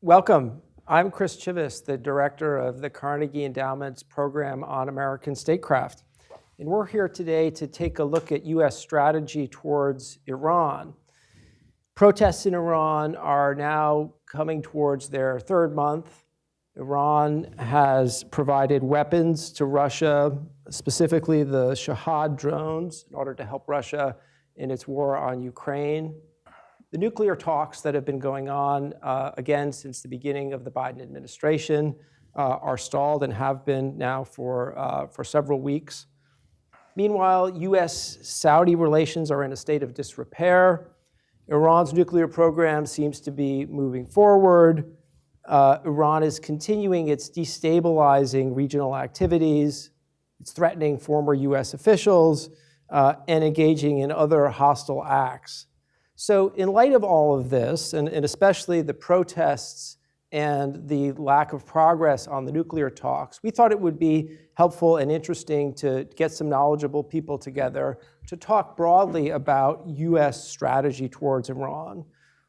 Welcome. I'm Chris Chivvis, the director of the Carnegie Endowment's program on American statecraft. And we're here today to take a look at U.S. strategy towards Iran. Protests in Iran are now coming towards their third month. Iran has provided weapons to Russia, specifically the Shahad drones, in order to help Russia in its war on Ukraine. The nuclear talks that have been going on, again, since the beginning of the Biden administration are stalled and have been now for several weeks. Meanwhile, U.S.-Saudi relations are in a state of disrepair. Iran's nuclear program seems to be moving forward. Iran is continuing its destabilizing regional activities. It's threatening former U.S. officials and engaging in other hostile acts. So in light of all of this, and especially the protests and the lack of progress on the nuclear talks, we thought it would be helpful and interesting to get some knowledgeable people together to talk broadly about U.S. strategy towards Iran.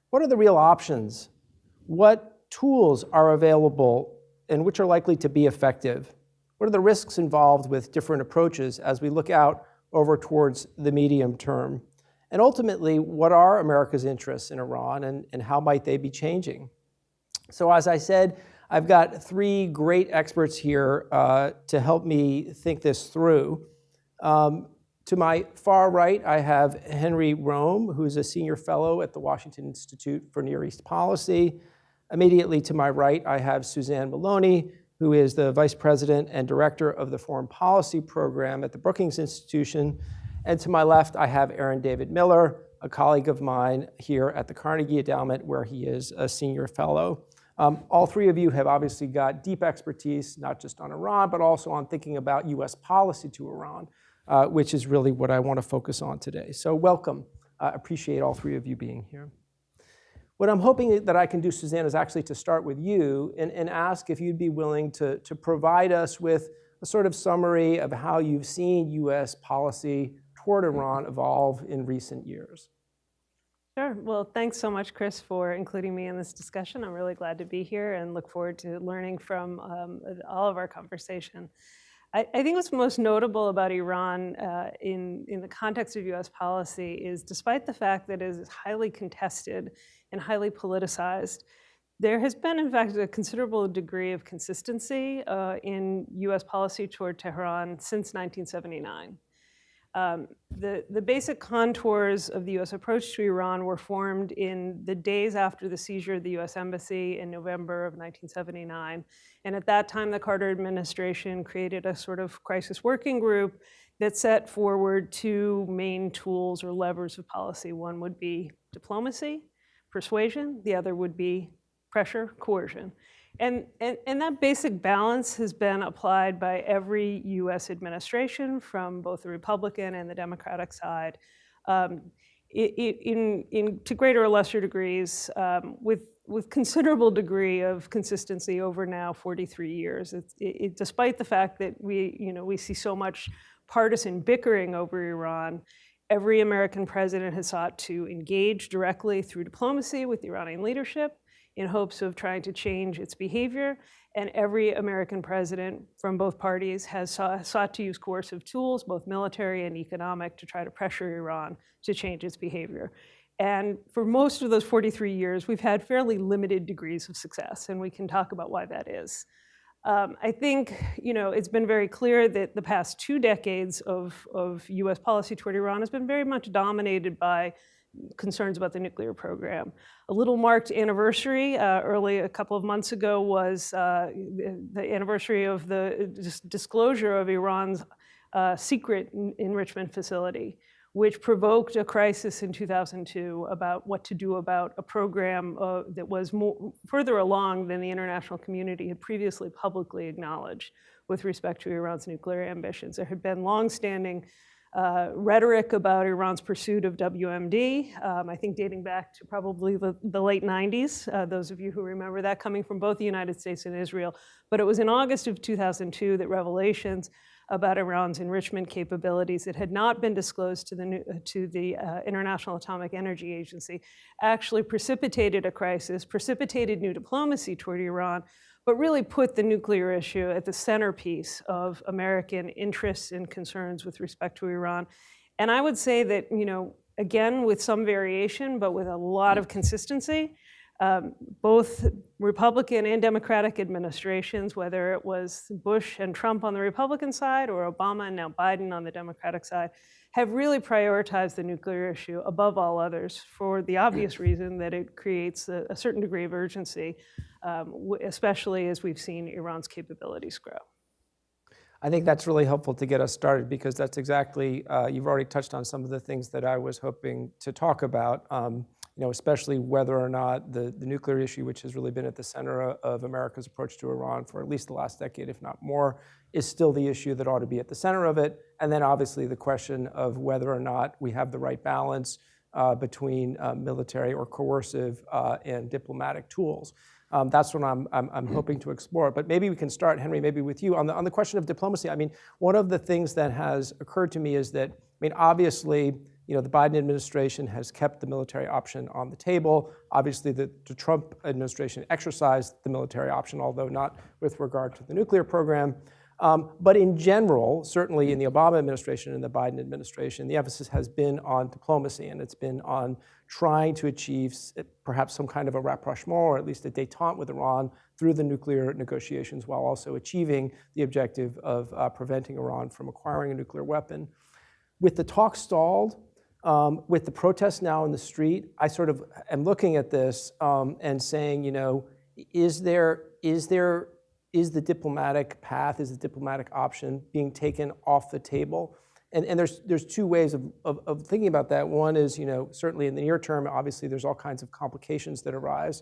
What are the real options? What tools are available and which are likely to be effective? What are the risks involved with different approaches as we look out over towards the medium term? And ultimately, what are America's interests in Iran and how might they be changing? So as I said, I've got three great experts here to help me think this through. To my far right, I have Henry Rome, who's a senior fellow at the Washington Institute for Near East Policy. Immediately to my right, I have Suzanne Maloney, who is the vice president and director of the foreign policy program at the Brookings Institution. And to my left, I have Aaron David Miller, a colleague of mine here at the Carnegie Endowment, where he is a senior fellow. All three of you have obviously got deep expertise, not just on Iran, but also on thinking about US policy to Iran, which is really what I want to focus on today. So welcome. Appreciate all three of you being here. What I'm hoping that I can do, Suzanne, is actually to start with you and ask if you'd be willing to provide us with a sort of summary of how you've seen US policy toward Iran evolve in recent years. Sure. Well, thanks so much, Chris, for including me in this discussion. I'm really glad to be here and look forward to learning from all of our conversation. I think what's most notable about Iran in the context of US policy is, despite the fact that it is highly contested and highly politicized, there has been, in fact, a considerable degree of consistency in US policy toward Tehran since 1979. The basic contours of the US approach to Iran were formed in the days after the seizure of the US Embassy in November of 1979. And at that time, the Carter administration created a sort of crisis working group that set forward two main tools or levers of policy. One would be diplomacy, persuasion. The other would be pressure, coercion. And that basic balance has been applied by every US administration from both the Republican and the Democratic side to greater or lesser degrees with considerable degree of consistency over now 43 years. Despite the fact that we see so much partisan bickering over Iran, every American president has sought to engage directly through diplomacy with the Iranian leadership in hopes of trying to change its behavior. And every American president from both parties has sought to use coercive tools, both military and economic, to try to pressure Iran to change its behavior. And for most of those 43 years, we've had fairly limited degrees of success, and we can talk about why that is. I think it's been very clear that the past 2 decades of US policy toward Iran has been very much dominated by concerns about the nuclear program. A little marked anniversary a couple of months ago was the anniversary of the disclosure of Iran's secret enrichment facility, which provoked a crisis in 2002 about what to do about a program that was further along than the international community had previously publicly acknowledged with respect to Iran's nuclear ambitions. There had been longstanding rhetoric about Iran's pursuit of WMD, I think dating back to probably the late 90s, those of you who remember that, coming from both the United States and Israel. But it was in August of 2002 that revelations about Iran's enrichment capabilities that had not been disclosed to the International Atomic Energy Agency actually precipitated a crisis, precipitated new diplomacy toward Iran, but really put the nuclear issue at the centerpiece of American interests and concerns with respect to Iran. And I would say that, again, with some variation, but with a lot of consistency, both Republican and Democratic administrations, whether it was Bush and Trump on the Republican side or Obama and now Biden on the Democratic side, have really prioritized the nuclear issue above all others for the obvious reason that it creates a certain degree of urgency, especially as we've seen Iran's capabilities grow. I think that's really helpful to get us started because that's exactly, you've already touched on some of the things that I was hoping to talk about, especially whether or not the nuclear issue, which has really been at the center of America's approach to Iran for at least the last decade, if not more, is still the issue that ought to be at the center of it. And then obviously the question of whether or not we have the right balance between military or coercive and diplomatic tools. That's what I'm hoping to explore. But maybe we can start, Henry, maybe with you on the question of diplomacy. I mean, one of the things that has occurred to me is that, obviously, the Biden administration has kept the military option on the table. Obviously, the Trump administration exercised the military option, although not with regard to the nuclear program. But in general, certainly in the Obama administration and the Biden administration, the emphasis has been on diplomacy, and it's been on trying to achieve perhaps some kind of a rapprochement or at least a détente with Iran through the nuclear negotiations while also achieving the objective of preventing Iran from acquiring a nuclear weapon. With the talks stalled, with the protests now in the street, I sort of am looking at this and saying, is the diplomatic path, is the diplomatic option being taken off the table? And there's two ways of thinking about that. One is, certainly in the near term, obviously there's all kinds of complications that arise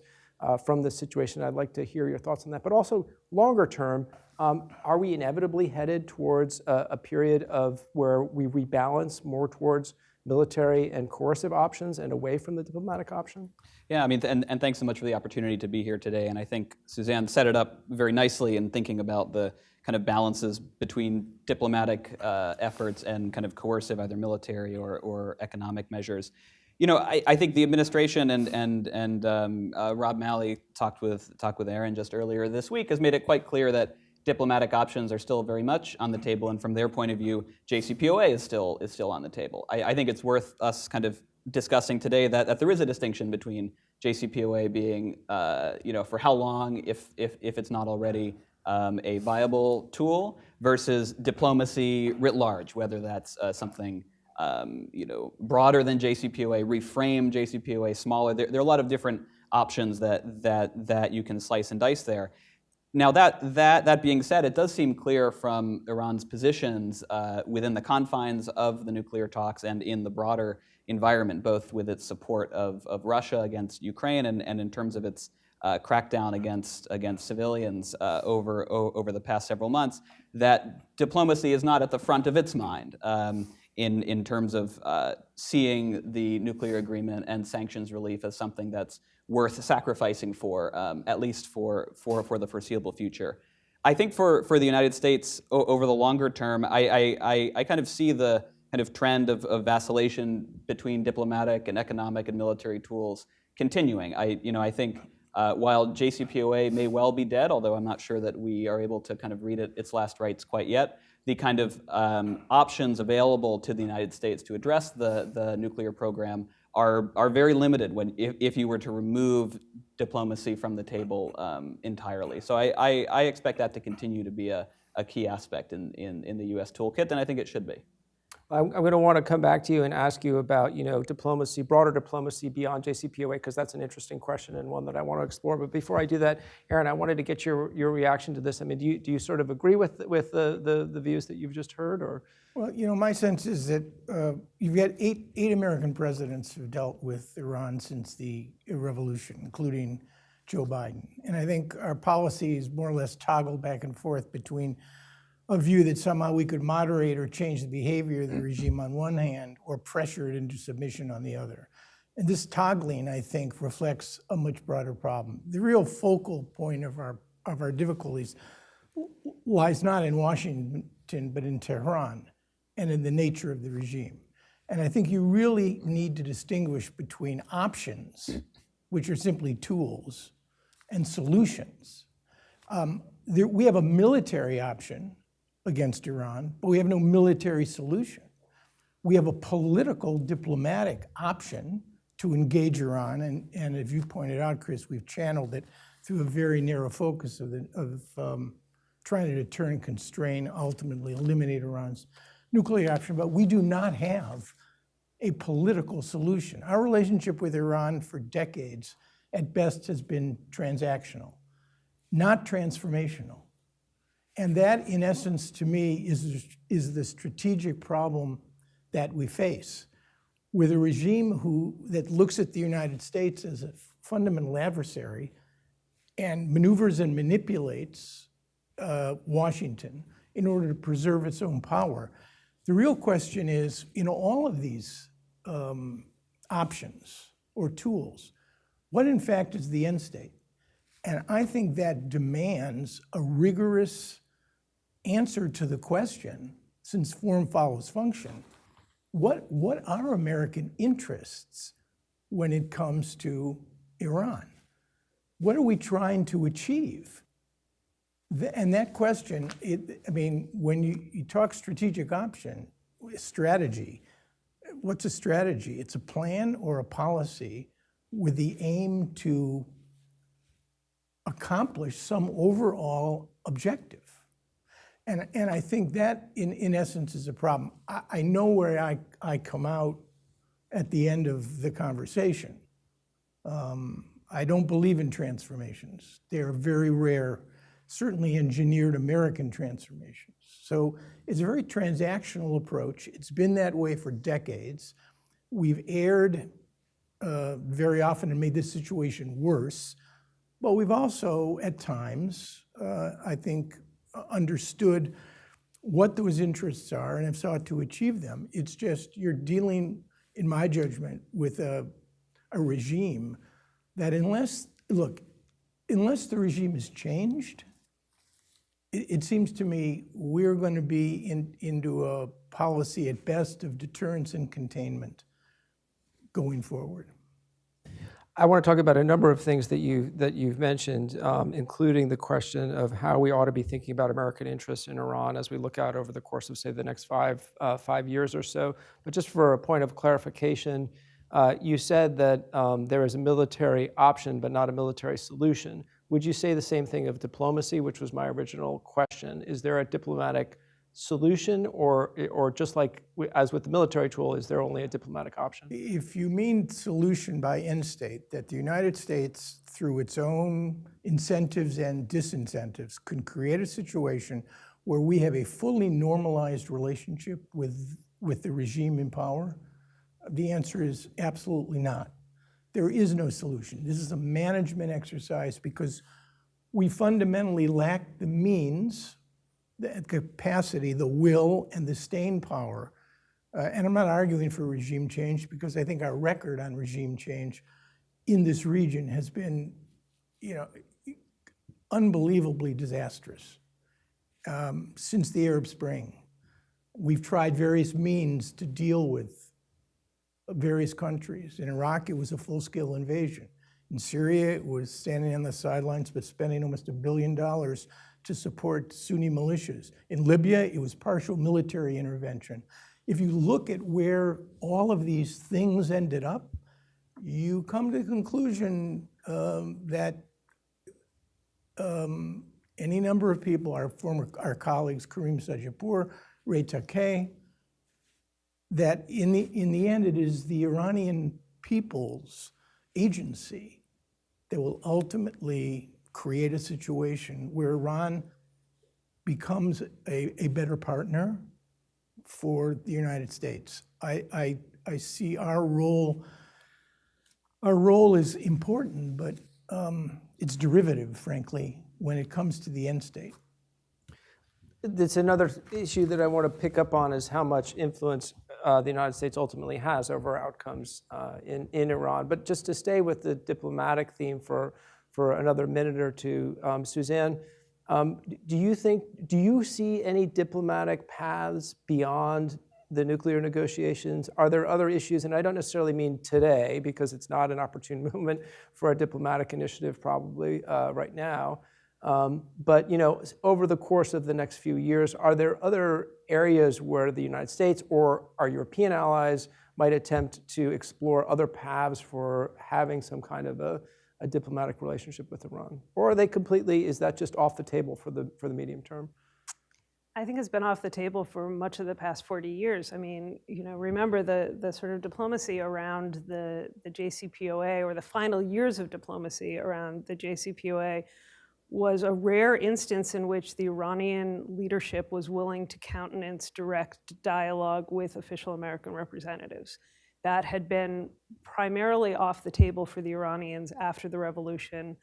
from this situation. I'd like to hear your thoughts on that. But also longer term, are we inevitably headed towards a period of where we rebalance more towards military and coercive options and away from the diplomatic option? Yeah, and thanks so much for the opportunity to be here today. And I think Suzanne set it up very nicely in thinking about the kind of balances between diplomatic efforts and kind of coercive, either military or economic measures. I think the administration and Rob Malley talked with Aaron just earlier this week has made it quite clear that diplomatic options are still very much on the table, and from their point of view, JCPOA is still on the table. I think it's worth us kind of discussing today that there is a distinction between JCPOA being, for how long, if it's not already a viable tool, versus diplomacy writ large, whether that's something broader than JCPOA, reframe JCPOA smaller. There are a lot of different options that you can slice and dice there. Now that being said, it does seem clear from Iran's positions within the confines of the nuclear talks and in the broader environment, both with its support of Russia against Ukraine and in terms of its crackdown against civilians over the past several months, that diplomacy is not at the front of its mind in terms of seeing the nuclear agreement and sanctions relief as something that's worth sacrificing for, at least for the foreseeable future. I think for the United States over the longer term, I kind of see the kind of trend of vacillation between diplomatic and economic and military tools continuing. I think while JCPOA may well be dead, although I'm not sure that we are able to kind of read its last rites quite yet, the kind of options available to the United States to address the nuclear program are very limited if you were to remove diplomacy from the table entirely. So I expect that to continue to be a key aspect in the U.S. toolkit, and I think it should be. I'm going to want to come back to you and ask you about, diplomacy, broader diplomacy beyond JCPOA, because that's an interesting question and one that I want to explore. But before I do that, Aaron, I wanted to get your reaction to this. I mean, do you sort of agree with the views that you've just heard, or? Well, my sense is that you've got eight American presidents who've dealt with Iran since the revolution, including Joe Biden. And I think our policies more or less toggle back and forth between a view that somehow we could moderate or change the behavior of the regime on one hand or pressure it into submission on the other. And this toggling, I think, reflects a much broader problem. The real focal point of our difficulties lies not in Washington Washington, but in Tehran, and in the nature of the regime. And I think you really need to distinguish between options, which are simply tools, and solutions. We have a military option against Iran, but we have no military solution. We have a political, diplomatic option to engage Iran, and as you pointed out, Chris, we've channeled it through a very narrow focus of trying to deter and constrain, ultimately eliminate Iran's nuclear option, but we do not have a political solution. Our relationship with Iran for decades, at best, has been transactional, not transformational. And that, in essence, to me, is the strategic problem that we face, with a regime that looks at the United States as a fundamental adversary and maneuvers and manipulates Washington in order to preserve its own power. The real question is, all of these options or tools, what in fact is the end state? And I think that demands a rigorous answer to the question, since form follows function. What are American interests when it comes to Iran? What are we trying to achieve? And that question, when you talk strategic option, strategy, what's a strategy? It's a plan or a policy with the aim to accomplish some overall objective. And I think that, in essence, is a problem. I know where I come out at the end of the conversation. I don't believe in transformations. They are very rare, certainly engineered American transformations. So it's a very transactional approach. It's been that way for decades. We've erred very often and made this situation worse. But we've also, at times, I think, understood what those interests are and have sought to achieve them. It's just you're dealing, in my judgment, with a regime that unless the regime is changed, it seems to me we're going to be into a policy at best of deterrence and containment going forward. I want to talk about a number of things that you've mentioned, including the question of how we ought to be thinking about American interests in Iran as we look out over the course of, say, the next five years or so. But just for a point of clarification, you said that there is a military option but not a military solution. Would you say the same thing of diplomacy, which was my original question? Is there a diplomatic solution, or just like as with the military tool, is there only a diplomatic option? If you mean solution by end state, that the United States, through its own incentives and disincentives, can create a situation where we have a fully normalized relationship with the regime in power, the answer is absolutely not. There is no solution. This is a management exercise because we fundamentally lack the means, the capacity, the will, and the staying power. And I'm not arguing for regime change because I think our record on regime change in this region has been, unbelievably disastrous since the Arab Spring. We've tried various means to deal with various countries. In Iraq, it was a full-scale invasion. In Syria, it was standing on the sidelines but spending almost $1 billion to support Sunni militias. In Libya, it was partial military intervention. If you look at where all of these things ended up, you come to the conclusion that any number of people, our colleagues, Karim Sajapur, Ray Takei, that in the end, it is the Iranian people's agency that will ultimately create a situation where Iran becomes a better partner for the United States. I see our role is important, but it's derivative, frankly, when it comes to the end state. That's another issue that I want to pick up on, is how much influence the United States ultimately has over outcomes in Iran. But just to stay with the diplomatic theme for another minute or two, Suzanne, Do you see any diplomatic paths beyond the nuclear negotiations? Are there other issues? And I don't necessarily mean today, because it's not an opportune moment for a diplomatic initiative probably right now. But over the course of the next few years, are there other areas where the United States or our European allies might attempt to explore other paths for having some kind of a diplomatic relationship with Iran? Or are they completely, is that just off the table for the medium term? I think it's been off the table for much of the past 40 years. I mean, remember the sort of diplomacy around the JCPOA, or the final years of diplomacy around the JCPOA, was a rare instance in which the Iranian leadership was willing to countenance direct dialogue with official American representatives. That had been primarily off the table for the Iranians after the revolution.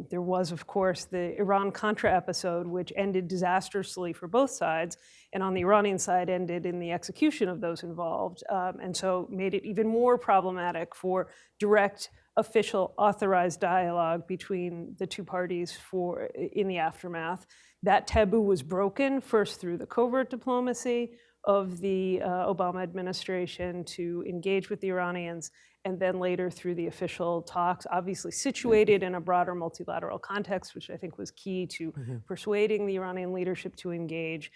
There was, of course, the Iran-Contra episode, which ended disastrously for both sides, and on the Iranian side ended in the execution of those involved, and so made it even more problematic for direct, official, authorized dialogue between the two parties in the aftermath. That taboo was broken, first through the covert diplomacy of the Obama administration to engage with the Iranians, and then later through the official talks, obviously situated in a broader multilateral context, which I think was key to persuading the Iranian leadership to engage.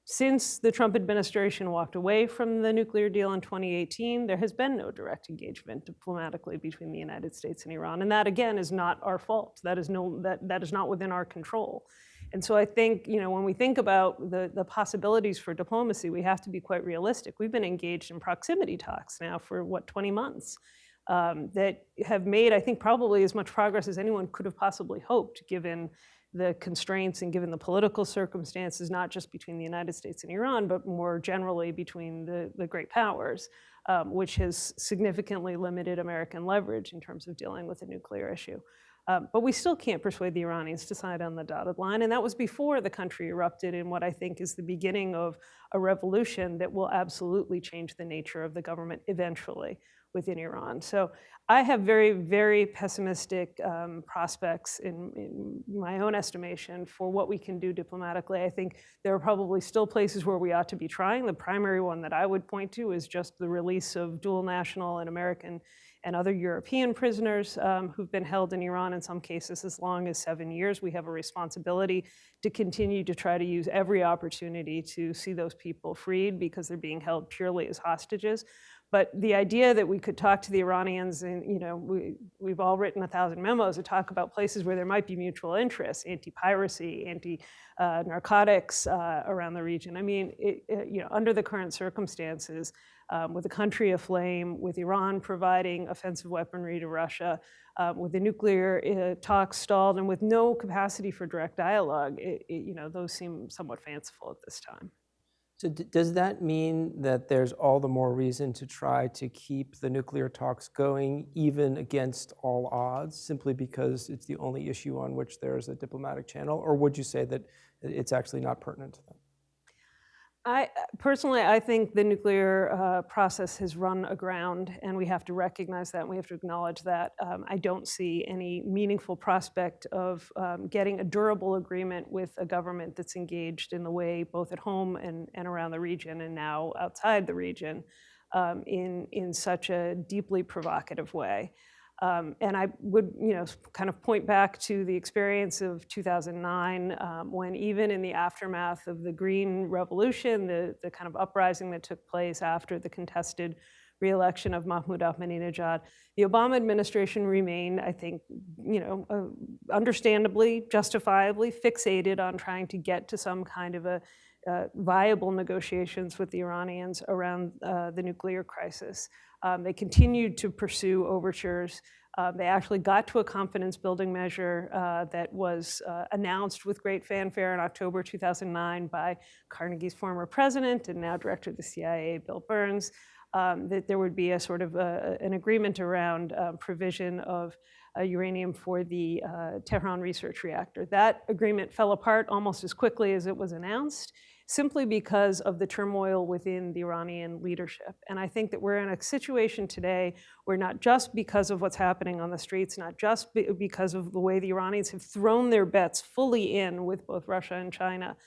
Since the Trump administration walked away from the nuclear deal in 2018, there has been no direct engagement diplomatically between the United States and Iran. And that, again, is not our fault. That is not within our control. And so I think, when we think about the possibilities for diplomacy, we have to be quite realistic. We've been engaged in proximity talks now for, 20 months that have made, I think, probably as much progress as anyone could have possibly hoped, given the constraints and given the political circumstances, not just between the United States and Iran, but more generally between the great powers, which has significantly limited American leverage in terms of dealing with the nuclear issue. But we still can't persuade the Iranians to sign on the dotted line. And that was before the country erupted in what I think is the beginning of a revolution that will absolutely change the nature of the government eventually within Iran. So I have very, very pessimistic prospects in my own estimation for what we can do diplomatically. I think there are probably still places where we ought to be trying. The primary one that I would point to is just the release of dual national and American and other European prisoners who've been held in Iran in some cases as long as 7 years. We have a responsibility to continue to try to use every opportunity to see those people freed, because they're being held purely as hostages. But the idea that we could talk to the Iranians, and we've all written 1,000 memos that talk about places where there might be mutual interests, anti-piracy, anti-narcotics around the region. I mean, under the current circumstances, with the country aflame, with Iran providing offensive weaponry to Russia, with the nuclear talks stalled, and with no capacity for direct dialogue, those seem somewhat fanciful at this time. So does that mean that there's all the more reason to try to keep the nuclear talks going, even against all odds, simply because it's the only issue on which there's a diplomatic channel? Or would you say that it's actually not pertinent to them? Personally, I think the nuclear process has run aground, and we have to recognize that, and we have to acknowledge that. I don't see any meaningful prospect of getting a durable agreement with a government that's engaged in the way, both at home and around the region, and now outside the region, in such a deeply provocative way. And I would, kind of point back to the experience of 2009, when even in the aftermath of the Green Revolution, the kind of uprising that took place after the contested re-election of Mahmoud Ahmadinejad, the Obama administration remained, I think, understandably, justifiably fixated on trying to get to some kind of a viable negotiations with the Iranians around the nuclear crisis. They continued to pursue overtures. They actually got to a confidence-building measure that was announced with great fanfare in October 2009 by Carnegie's former president and now director of the CIA, Bill Burns, that there would be a sort of an agreement around provision of uranium for the Tehran research reactor. That agreement fell apart almost as quickly as it was announced. simply because of the turmoil within the Iranian leadership. And I think that we're in a situation today where not just because of what's happening on the streets, not just because of the way the Iranians have thrown their bets fully in with both Russia and China,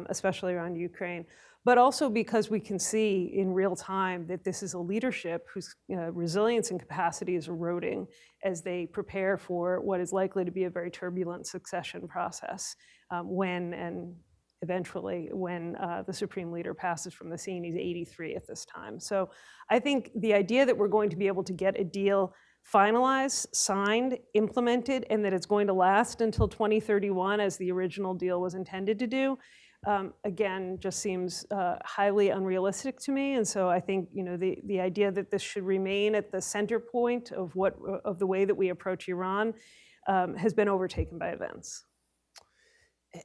especially around Ukraine, but also because we can see in real time that this is a leadership whose resilience and capacity is eroding as they prepare for what is likely to be a very turbulent succession process when and eventually when the supreme leader passes from the scene. He's 83 at this time. So I think the idea that we're going to be able to get a deal finalized, signed, implemented, and that it's going to last until 2031 as the original deal was intended to do, again, just seems highly unrealistic to me. And so I think the idea that this should remain at the center point of the way that we approach Iran has been overtaken by events.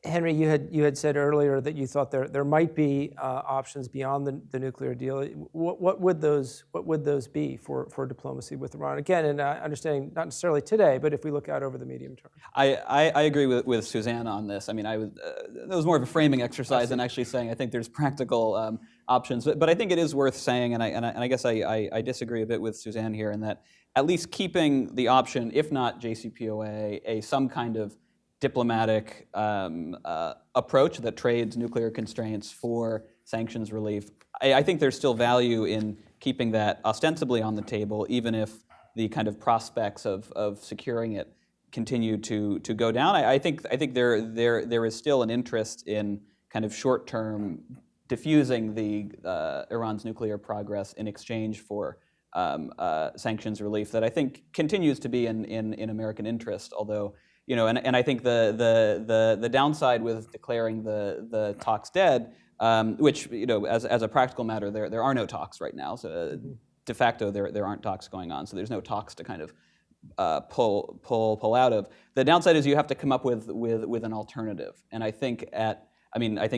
Henry, you had said earlier that you thought there might be options beyond the nuclear deal. What would those be for diplomacy with Iran? Again, and understanding not necessarily today, but if we look out over the medium term. I agree with Suzanne on this. I mean, that was more of a framing exercise than actually saying I think there's practical options. But I think it is worth saying, and I guess I disagree a bit with Suzanne here in that at least keeping the option, if not JCPOA, some kind of diplomatic approach that trades nuclear constraints for sanctions relief. I think there's still value in keeping that ostensibly on the table, even if the kind of prospects of securing it continue to go down. I think there is still an interest in kind of short-term diffusing the Iran's nuclear progress in exchange for sanctions relief that I think continues to be in American interest, although. And I think the downside with declaring the talks dead, which as a practical matter, there are no talks right now. So de facto, there aren't talks going on. So there's no talks to kind of pull out of. The downside is you have to come up with an alternative. And I think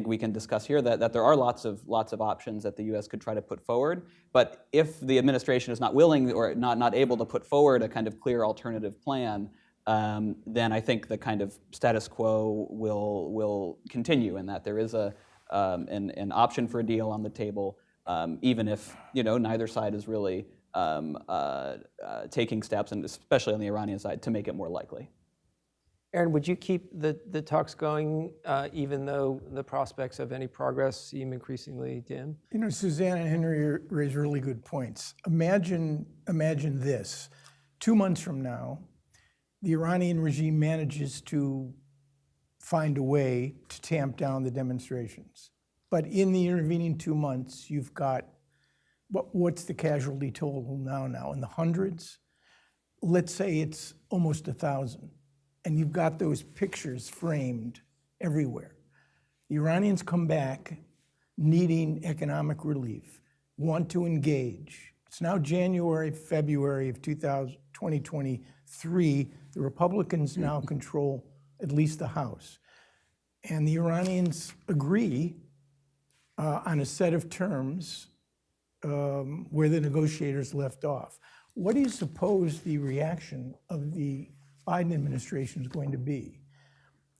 we can discuss here that there are lots of options that the U.S. could try to put forward. But if the administration is not willing or not able to put forward a kind of clear alternative plan, then I think the kind of status quo will continue, and that there is an option for a deal on the table, even if neither side is really taking steps, and especially on the Iranian side, to make it more likely. Aaron, would you keep the talks going even though the prospects of any progress seem increasingly dim? Suzanne and Henry raise really good points. Imagine this: 2 months from now, the Iranian regime manages to find a way to tamp down the demonstrations. But in the intervening 2 months, you've got, what's the casualty total now? In the hundreds? Let's say it's almost 1,000. And you've got those pictures framed everywhere. The Iranians come back needing economic relief, want to engage. It's now January, February of 2023. The Republicans now control at least the House. And the Iranians agree on a set of terms where the negotiators left off. What do you suppose the reaction of the Biden administration is going to be?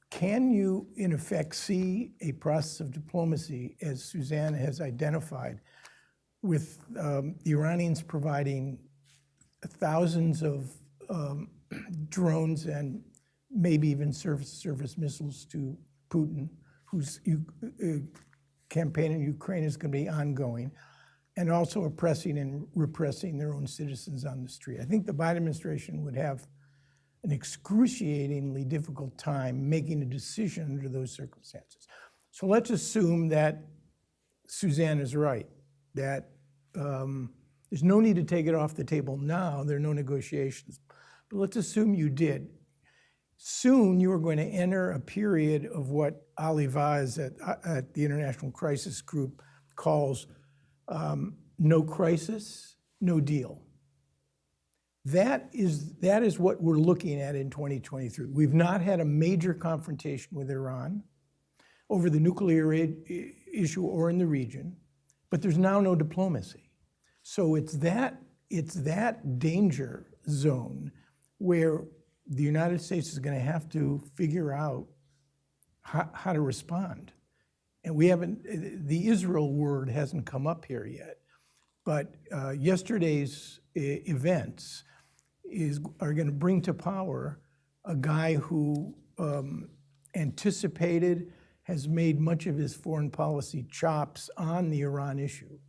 Can you, in effect, see a process of diplomacy, as Suzanne has identified, with the Iranians providing thousands of drones and maybe even surface missiles to Putin, whose campaign in Ukraine is going to be ongoing, and also oppressing and repressing their own citizens on the street? I think the Biden administration would have an excruciatingly difficult time making a decision under those circumstances. So let's assume that Suzanne is right, that there's no need to take it off the table now. There are no negotiations. But let's assume you did. Soon you are going to enter a period of what Ali Vaz at the International Crisis Group calls no crisis, no deal. That is what we're looking at in 2023. We've not had a major confrontation with Iran over the nuclear issue or in the region, but there's now no diplomacy. So it's that danger zone where the United States is going to have to figure out how to respond. And we haven't, the Israel word hasn't come up here yet. But yesterday's events are going to bring to power a guy who anticipated, has made much of his foreign policy chops on the Iran issue.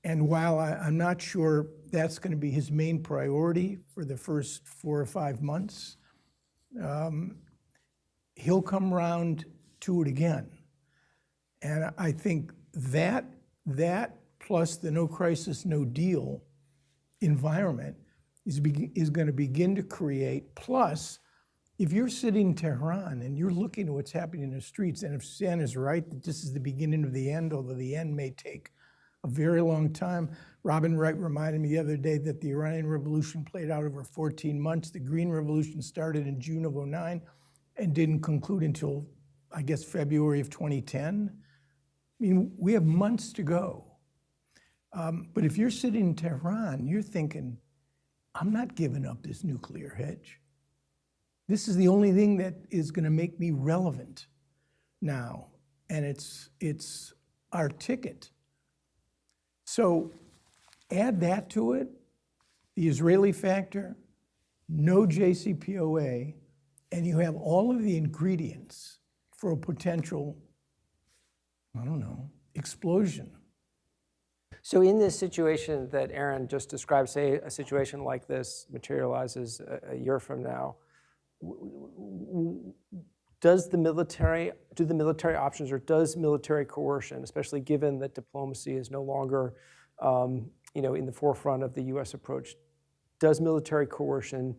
And while I'm not sure that's going to be his main priority for the first 4 or 5 months, he'll come around to it again. And I think that plus the no crisis, no deal environment is going to begin to create. Plus, if you're sitting in Tehran and you're looking at what's happening in the streets, and if Suzanne is right that this is the beginning of the end, although the end may take a very long time. Robin Wright reminded me the other day that the Iranian Revolution played out over 14 months. The Green Revolution started in June of '09 and didn't conclude until, I guess, February of 2010. I mean, we have months to go. But if you're sitting in Tehran, you're thinking, I'm not giving up this nuclear hedge. This is the only thing that is going to make me relevant now. And it's our ticket. So add that to it, the Israeli factor, no JCPOA, and you have all of the ingredients for a potential, I don't know, explosion. So in this situation that Aaron just described, say a situation like this materializes a year from now, do the military options, or does military coercion, especially given that diplomacy is no longer in the forefront of the U.S. approach, does military coercion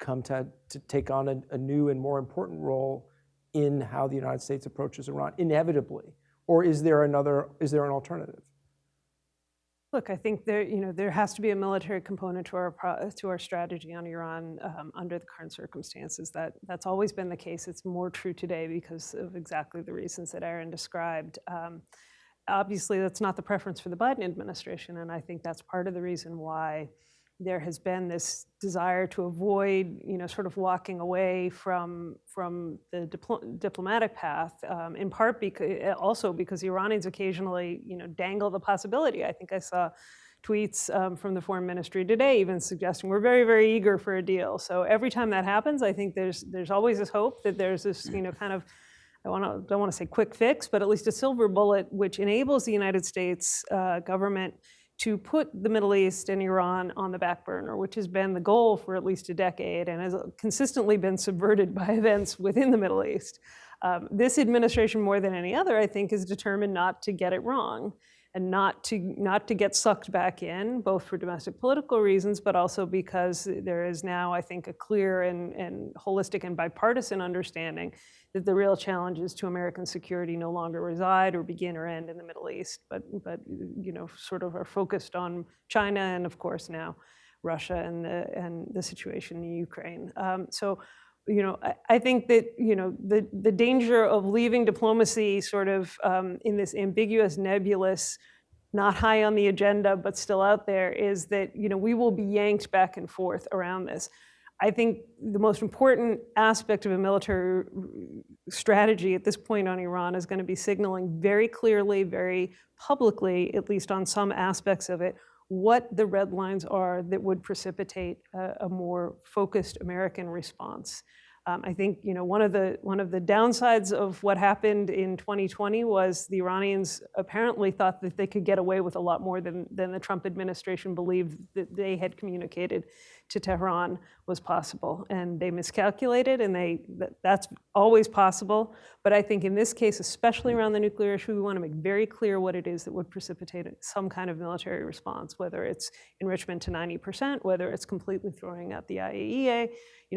come to take on a new and more important role in how the United States approaches Iran, inevitably? Or is there an alternative? Look, I think there has to be a military component to our strategy on Iran under the current circumstances. That's always been the case. It's more true today because of exactly the reasons that Aaron described. Obviously, that's not the preference for the Biden administration, and I think that's part of the reason why there has been this desire to avoid, sort of walking away from the diplomatic path, in part because the Iranians occasionally, dangle the possibility. I think I saw tweets from the foreign ministry today even suggesting we're very, very eager for a deal. So every time that happens, I think there's always this hope that there's this, kind of, don't want to say quick fix, but at least a silver bullet which enables the United States government to put the Middle East and Iran on the back burner, which has been the goal for at least a decade and has consistently been subverted by events within the Middle East. This administration, more than any other, I think, is determined not to get it wrong and not to get sucked back in, both for domestic political reasons, but also because there is now, I think, a clear and holistic and bipartisan understanding that the real challenges to American security no longer reside or begin or end in the Middle East, but sort of are focused on China and, of course, now Russia and the situation in Ukraine. I think that the danger of leaving diplomacy sort of in this ambiguous, nebulous, not high on the agenda but still out there is that we will be yanked back and forth around this. I think the most important aspect of a military strategy at this point on Iran is going to be signaling very clearly, very publicly, at least on some aspects of it, what the red lines are that would precipitate a more focused American response. I think one of the downsides of what happened in 2020 was the Iranians apparently thought that they could get away with a lot more than the Trump administration believed that they had communicated to Tehran was possible, and they miscalculated, and that's always possible. But I think in this case, especially around the nuclear issue, we want to make very clear what it is that would precipitate some kind of military response, whether it's enrichment to 90%, whether it's completely throwing out the IAEA.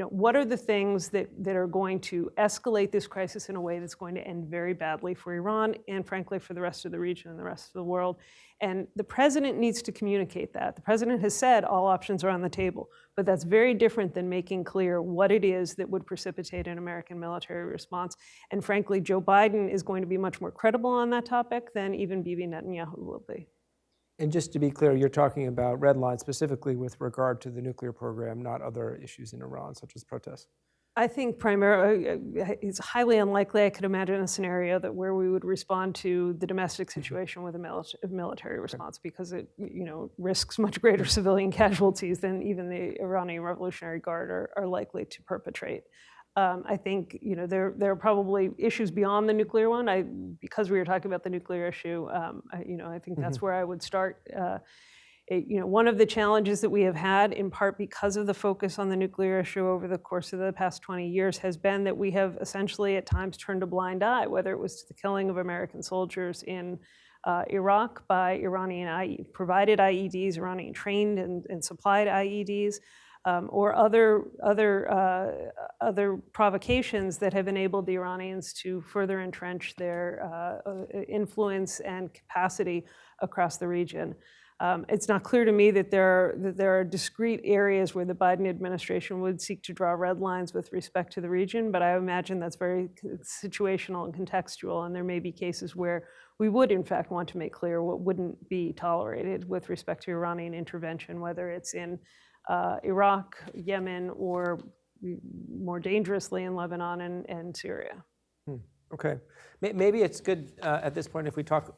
What are the things that are going to escalate this crisis in a way that's going to end very badly for Iran and, frankly, for the rest of the region and the rest of the world? And the president needs to communicate that. The president has said all options are on the table, but that's very different than making clear what it is that would precipitate an American military response. And frankly, Joe Biden is going to be much more credible on that topic than even Bibi Netanyahu will be. And just to be clear, you're talking about red lines specifically with regard to the nuclear program, not other issues in Iran, such as protests. I think primarily it's highly unlikely I could imagine a scenario that where we would respond to the domestic situation with a military response, because it risks much greater civilian casualties than even the Iranian Revolutionary Guard are likely to perpetrate. I think there are probably issues beyond the nuclear one. Because we were talking about the nuclear issue, I think that's where I would start. One of the challenges that we have had, in part because of the focus on the nuclear issue over the course of the past 20 years, has been that we have essentially at times turned a blind eye, whether it was to the killing of American soldiers in Iraq by Iranian provided IEDs, Iranian trained and supplied IEDs, or other provocations that have enabled the Iranians to further entrench their influence and capacity across the region. It's not clear to me that there are discrete areas where the Biden administration would seek to draw red lines with respect to the region, but I imagine that's very situational and contextual, and there may be cases where we would, in fact, want to make clear what wouldn't be tolerated with respect to Iranian intervention, whether it's in Iraq, Yemen, or more dangerously in Lebanon and Syria. Okay. Maybe it's good at this point if we talk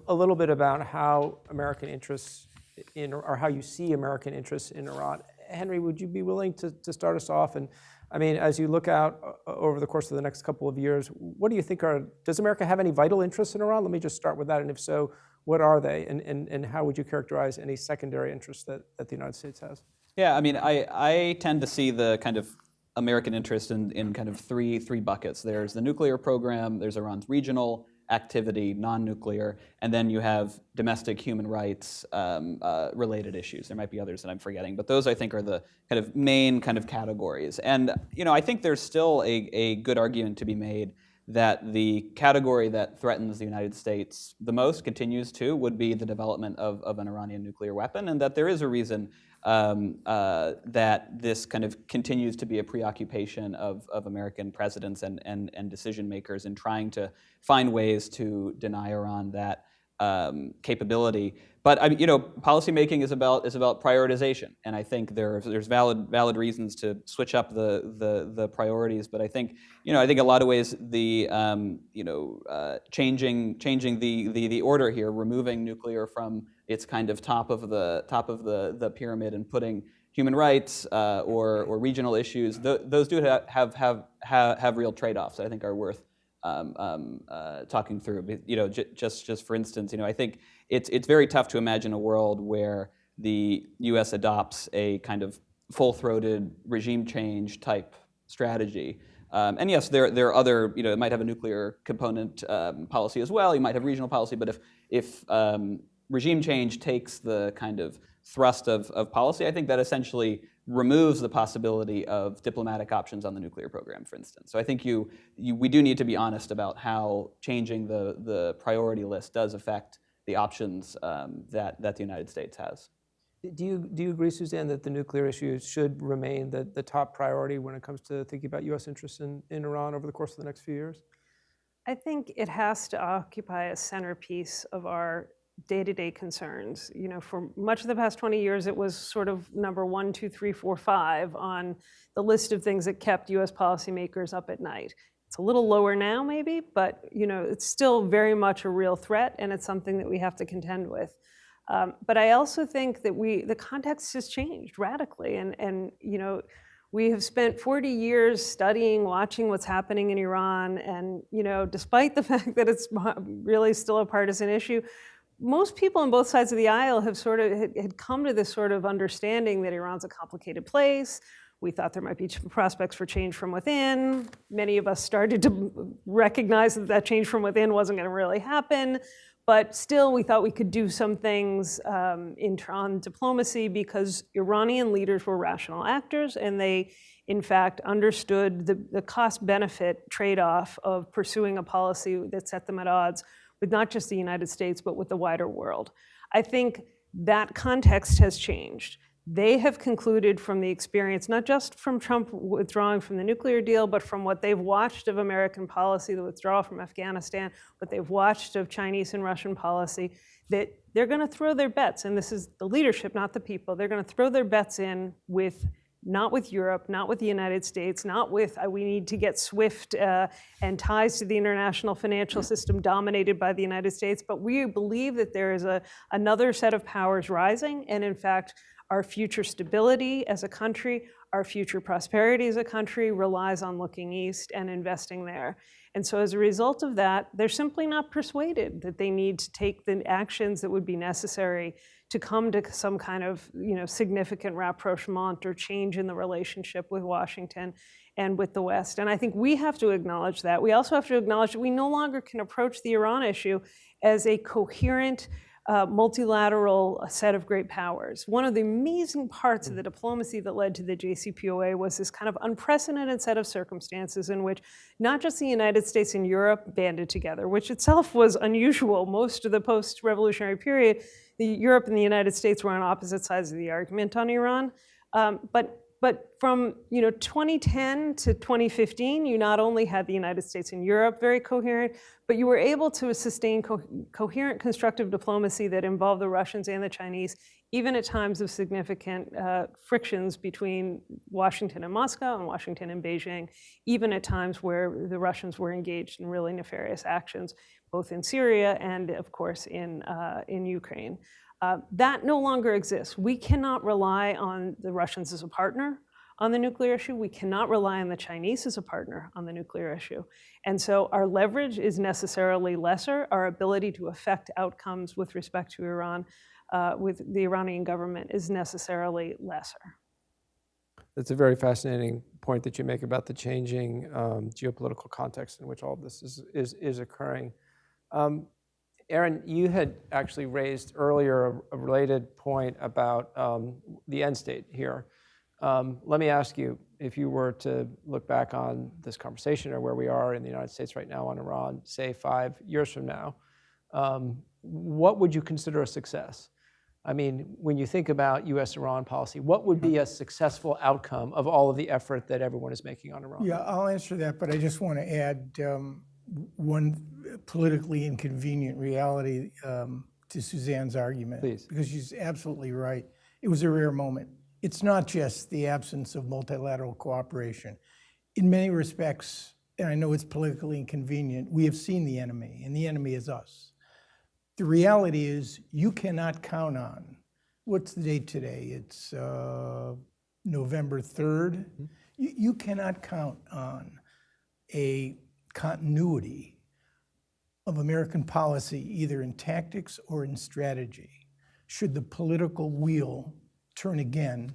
a little bit about how American interests or how you see American interests in Iran. Henry, would you be willing to start us off? And I mean, as you look out over the course of the next couple of years, what do you think does America have any vital interests in Iran? Let me just start with that. And if so, what are they? And how would you characterize any secondary interests that the United States has? Yeah, I mean, I tend to see the kind of American interest in kind of three buckets. There's the nuclear program, there's Iran's regional activity, non-nuclear, and then you have domestic human rights related issues. There might be others that I'm forgetting, but those I think are the kind of main kind of categories. And I think there's still a good argument to be made that the category that threatens the United States the most would be the development of an Iranian nuclear weapon, and that there is a reason that this kind of continues to be a preoccupation of American presidents and decision makers in trying to find ways to deny Iran that capability. But policymaking is about prioritization, and I think there's valid reasons to switch up the priorities. But I think a lot of ways the changing the order here, removing nuclear from its kind of top of the pyramid and putting human rights or regional issues, those do have real trade-offs that I think are worth talking through. Just for instance, I think it's very tough to imagine a world where the U.S. adopts a kind of full-throated regime change type strategy. And yes, there are other, it might have a nuclear component policy as well. You might have regional policy, but if regime change takes the kind of thrust of policy, I think that essentially removes the possibility of diplomatic options on the nuclear program, for instance. So I think we do need to be honest about how changing the priority list does affect the options that the United States has. Do you agree, Suzanne, that the nuclear issue should remain the top priority when it comes to thinking about U.S. interests in Iran over the course of the next few years? I think it has to occupy a centerpiece of our day-to-day concerns. For much of the past 20 years, it was sort of number 1, 2, 3, 4, 5 on the list of things that kept U.S. policymakers up at night. It's a little lower now, maybe, but it's still very much a real threat, and it's something that we have to contend with. But I also think that the context has changed radically, and we have spent 40 years studying, watching what's happening in Iran, and despite the fact that it's really still a partisan issue, most people on both sides of the aisle have had come to this sort of understanding that Iran's a complicated place. We thought there might be prospects for change from within. Many of us started to recognize that change from within wasn't going to really happen. But still, we thought we could do some things on diplomacy because Iranian leaders were rational actors, and they, in fact, understood the cost-benefit trade-off of pursuing a policy that set them at odds with not just the United States, but with the wider world. I think that context has changed. They have concluded from the experience, not just from Trump withdrawing from the nuclear deal, but from what they've watched of American policy, the withdrawal from Afghanistan, what they've watched of Chinese and Russian policy, that they're going to throw their bets, and this is the leadership, not the people, they're going to throw their bets in with not with Europe, not with the United States, not with we need to get SWIFT and ties to the international financial system dominated by the United States, but we believe that there is another set of powers rising, and in fact, our future stability as a country, our future prosperity as a country relies on looking east and investing there. And so as a result of that, they're simply not persuaded that they need to take the actions that would be necessary to come to some kind of significant rapprochement or change in the relationship with Washington and with the West. And I think we have to acknowledge that. We also have to acknowledge that we no longer can approach the Iran issue as a coherent multilateral set of great powers. One of the amazing parts of the diplomacy that led to the JCPOA was this kind of unprecedented set of circumstances in which not just the United States and Europe banded together, which itself was unusual. Most of the post-revolutionary period, Europe and the United States were on opposite sides of the argument on Iran. But from 2010 to 2015, you not only had the United States and Europe very coherent, but you were able to sustain coherent constructive diplomacy that involved the Russians and the Chinese, even at times of significant frictions between Washington and Moscow and Washington and Beijing, even at times where the Russians were engaged in really nefarious actions, both in Syria and, of course, in Ukraine. That no longer exists. We cannot rely on the Russians as a partner on the nuclear issue. We cannot rely on the Chinese as a partner on the nuclear issue. And so our leverage is necessarily lesser. Our ability to affect outcomes with respect to Iran, with the Iranian government, is necessarily lesser. That's a very fascinating point that you make about the changing geopolitical context in which all of this is occurring. Aaron, you had actually raised earlier a related point about the end state here. Let me ask you, if you were to look back on this conversation or where we are in the United States right now on Iran, say 5 years from now, what would you consider a success? I mean, when you think about US-Iran policy, what would be a successful outcome of all of the effort that everyone is making on Iran? Yeah, I'll answer that, but I just want to add one politically inconvenient reality to Suzanne's argument. Please. Because she's absolutely right. It was a rare moment. It's not just the absence of multilateral cooperation. In many respects, and I know it's politically inconvenient, we have seen the enemy, and the enemy is us. The reality is you cannot count on, what's the date today? It's November 3rd. Mm-hmm. You cannot count on a continuity of American policy, either in tactics or in strategy, should the political wheel turn again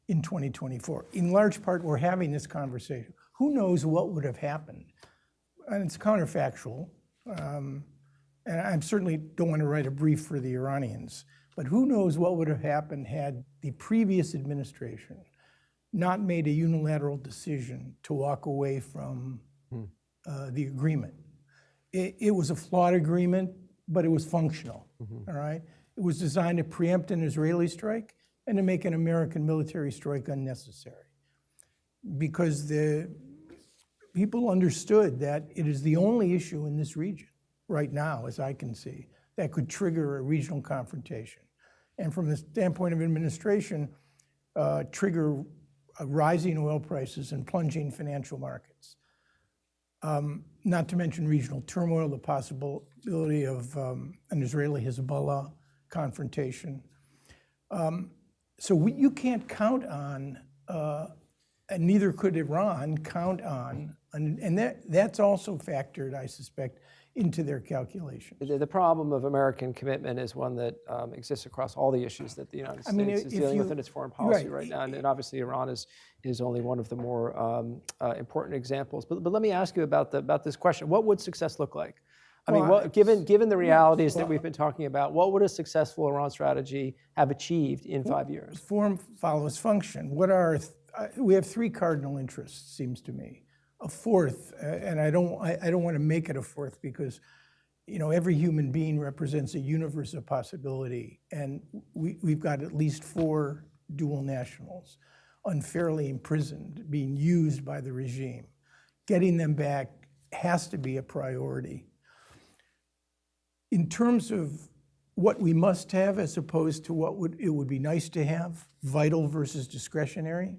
in 2024. In large part, we're having this conversation. Who knows what would have happened? And it's counterfactual. And I certainly don't want to write a brief for the Iranians, but who knows what would have happened had the previous administration not made a unilateral decision to walk away from the agreement. It was a flawed agreement, but it was functional, all right? It was designed to preempt an Israeli strike and to make an American military strike unnecessary, because the people understood that it is the only issue in this region right now, as I can see, that could trigger a regional confrontation. And from the standpoint of administration, trigger rising oil prices and plunging financial markets. Not to mention regional turmoil, the possibility of an Israeli-Hezbollah confrontation. So you can't count on, and neither could Iran count on, and that's also factored, I suspect, into their calculations. The problem of American commitment is one that exists across all the issues that the United States is dealing with in its foreign policy right now. And obviously Iran is only one of the more important examples. But let me ask you about this question. What would success look like? I mean, given the realities that we've been talking about, what would a successful Iran strategy have achieved in 5 years? Form follows function. We have three cardinal interests, seems to me. A fourth, and I don't want to make it a fourth, because every human being represents a universe of possibility, and we've got at least 4 dual nationals unfairly imprisoned, being used by the regime. Getting them back has to be a priority. In terms of what we must have as opposed to what it would be nice to have, vital versus discretionary,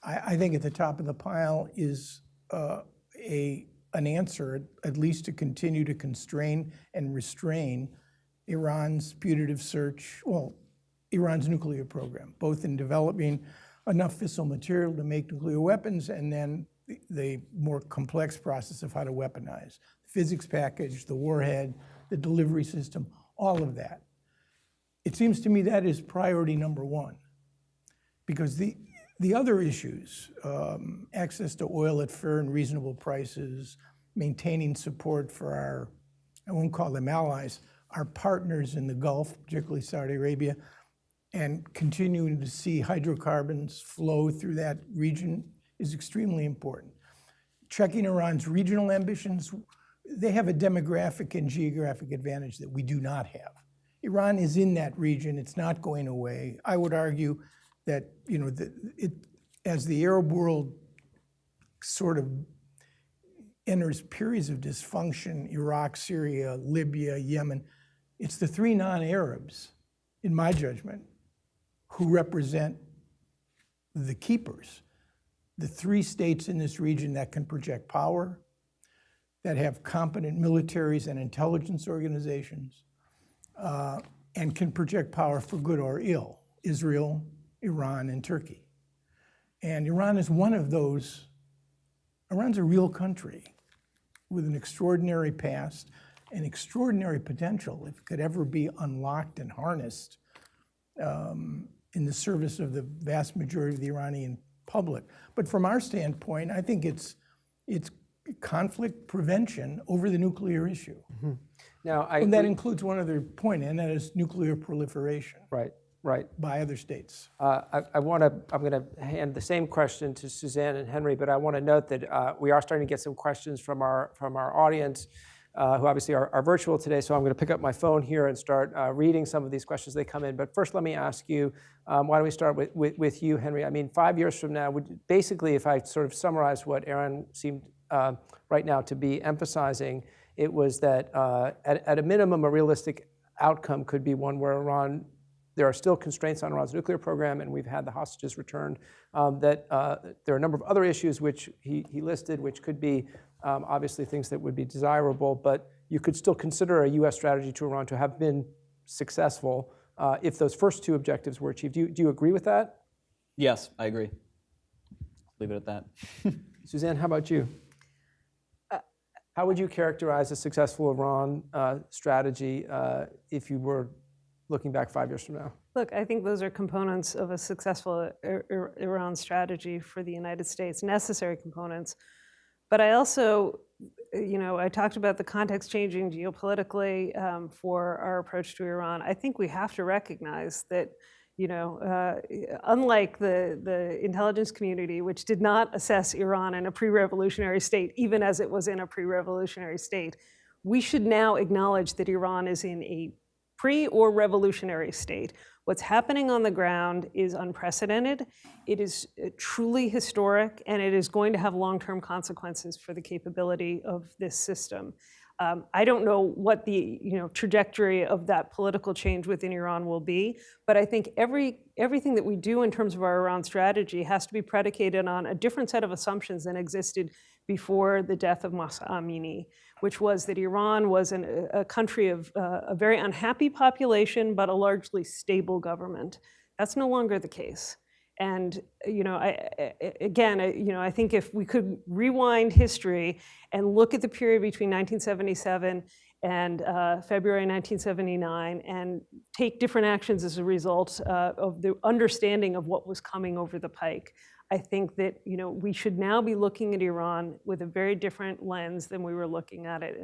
I think at the top of the pile is an answer, at least to continue to constrain and restrain Iran's putative search, well, Iran's nuclear program, both in developing enough fissile material to make nuclear weapons and then the more complex process of how to weaponize. The physics package, the warhead, the delivery system, all of that. It seems to me that is priority number one, because the other issues, access to oil at fair and reasonable prices, maintaining support for our, I won't call them allies, our partners in the Gulf, particularly Saudi Arabia, and continuing to see hydrocarbons flow through that region is extremely important. Checking Iran's regional ambitions, they have a demographic and geographic advantage that we do not have. Iran is in that region, it's not going away. I would argue that, as the Arab world sort of enters periods of dysfunction, Iraq, Syria, Libya, Yemen, it's the three non-Arabs, in my judgment, who represent the keepers, the three states in this region that can project power, that have competent militaries and intelligence organizations, and can project power for good or ill: Israel, Iran, and Turkey. And Iran is one of those. Iran's a real country with an extraordinary past and extraordinary potential, if it could ever be unlocked and harnessed in the service of the vast majority of the Iranian public. But from our standpoint, I think it's conflict prevention over the nuclear issue. Mm-hmm. Now, and that includes one other point, and that is nuclear proliferation. Right. By other states. I'm going to hand the same question to Suzanne and Henry, but I want to note that we are starting to get some questions from our audience, who obviously are virtual today. So I'm going to pick up my phone here and start reading some of these questions that come in. But first, let me ask you, why don't we start with you, Henry? I mean, 5 years from now, basically, if I sort of summarize what Aaron seemed right now to be emphasizing, it was that at a minimum, a realistic outcome could be one where there are still constraints on Iran's nuclear program, and we've had the hostages returned. That there are a number of other issues which he listed, which could be obviously things that would be desirable, but you could still consider a U.S. strategy to Iran to have been successful if those first two objectives were achieved. Do you agree with that? Yes, I agree. Leave it at that. Suzanne, how about you? How would you characterize a successful Iran strategy if you were looking back 5 years from now? Look, I think those are components of a successful Iran strategy for the United States, necessary components. But I also, I talked about the context changing geopolitically for our approach to Iran. I think we have to recognize that, unlike the intelligence community, which did not assess Iran in a pre-revolutionary state, even as it was in a pre-revolutionary state, we should now acknowledge that Iran is in a pre- or revolutionary state. What's happening on the ground is unprecedented. It is truly historic, and it is going to have long-term consequences for the capability of this system. I don't know what the trajectory of that political change within Iran will be, but I think everything that we do in terms of our Iran strategy has to be predicated on a different set of assumptions than existed before the death of Mahsa Amini, which was that Iran was a country of a very unhappy population, but a largely stable government. That's no longer the case. And I think if we could rewind history and look at the period between 1977 and February 1979 and take different actions as a result of the understanding of what was coming over the pike, I think that we should now be looking at Iran with a very different lens than we were looking at it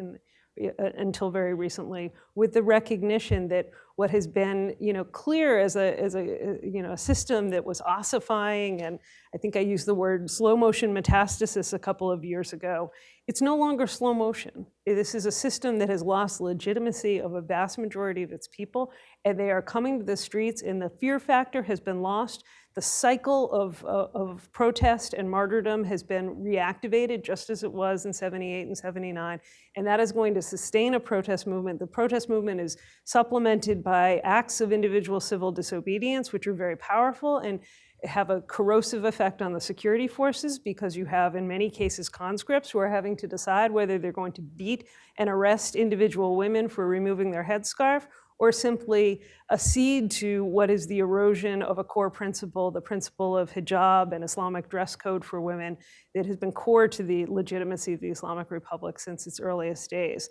until very recently, with the recognition that what has been clear as a system that was ossifying, and I think I used the word slow motion metastasis a couple of years ago, it's no longer slow motion. This is a system that has lost legitimacy of a vast majority of its people, and they are coming to the streets, and the fear factor has been lost. The cycle of protest and martyrdom has been reactivated just as it was in 78 and 79, and that is going to sustain a protest movement. The protest movement is supplemented by acts of individual civil disobedience, which are very powerful and have a corrosive effect on the security forces, because you have, in many cases, conscripts who are having to decide whether they're going to beat and arrest individual women for removing their headscarf, or simply accede to what is the erosion of a core principle, the principle of hijab and Islamic dress code for women, that has been core to the legitimacy of the Islamic Republic since its earliest days.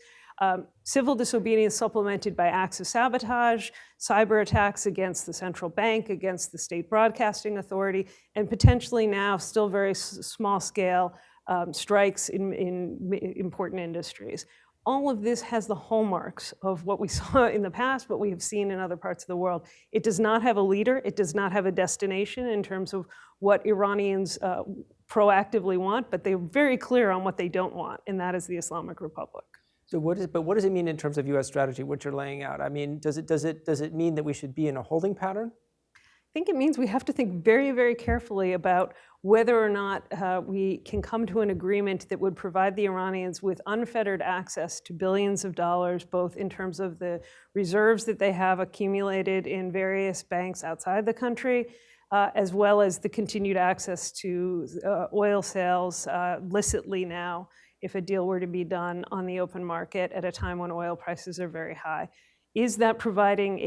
Civil disobedience supplemented by acts of sabotage, cyber attacks against the central bank, against the state broadcasting authority, and potentially now still very small scale strikes in important industries. All of this has the hallmarks of what we saw in the past, what we have seen in other parts of the world. It does not have a leader. It does not have a destination in terms of what Iranians proactively want, but they're very clear on what they don't want, and that is the Islamic Republic. So what does it mean in terms of U.S. strategy, what you're laying out? I mean, does it mean that we should be in a holding pattern? I think it means we have to think very, very carefully about whether or not we can come to an agreement that would provide the Iranians with unfettered access to billions of dollars, both in terms of the reserves that they have accumulated in various banks outside the country, as well as the continued access to oil sales licitly now, if a deal were to be done on the open market at a time when oil prices are very high. Is that providing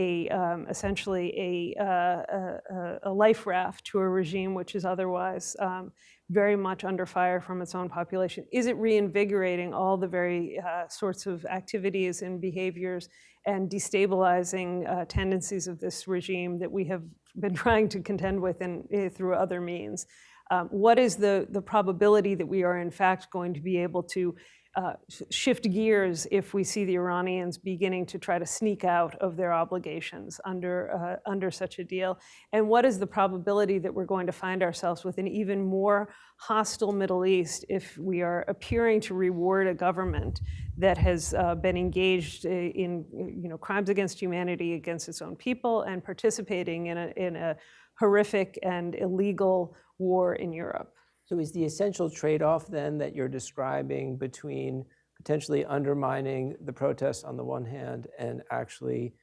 essentially a life raft to a regime which is otherwise very much under fire from its own population? Is it reinvigorating all the very sorts of activities and behaviors and destabilizing tendencies of this regime that we have been trying to contend with through other means? What is the probability that we are in fact going to be able to shift gears if we see the Iranians beginning to try to sneak out of their obligations under such a deal? And what is the probability that we're going to find ourselves with an even more hostile Middle East if we are appearing to reward a government that has been engaged in crimes against humanity against its own people and participating in a horrific and illegal war in Europe? So is the essential trade-off then that you're describing between potentially undermining the protests on the one hand and actually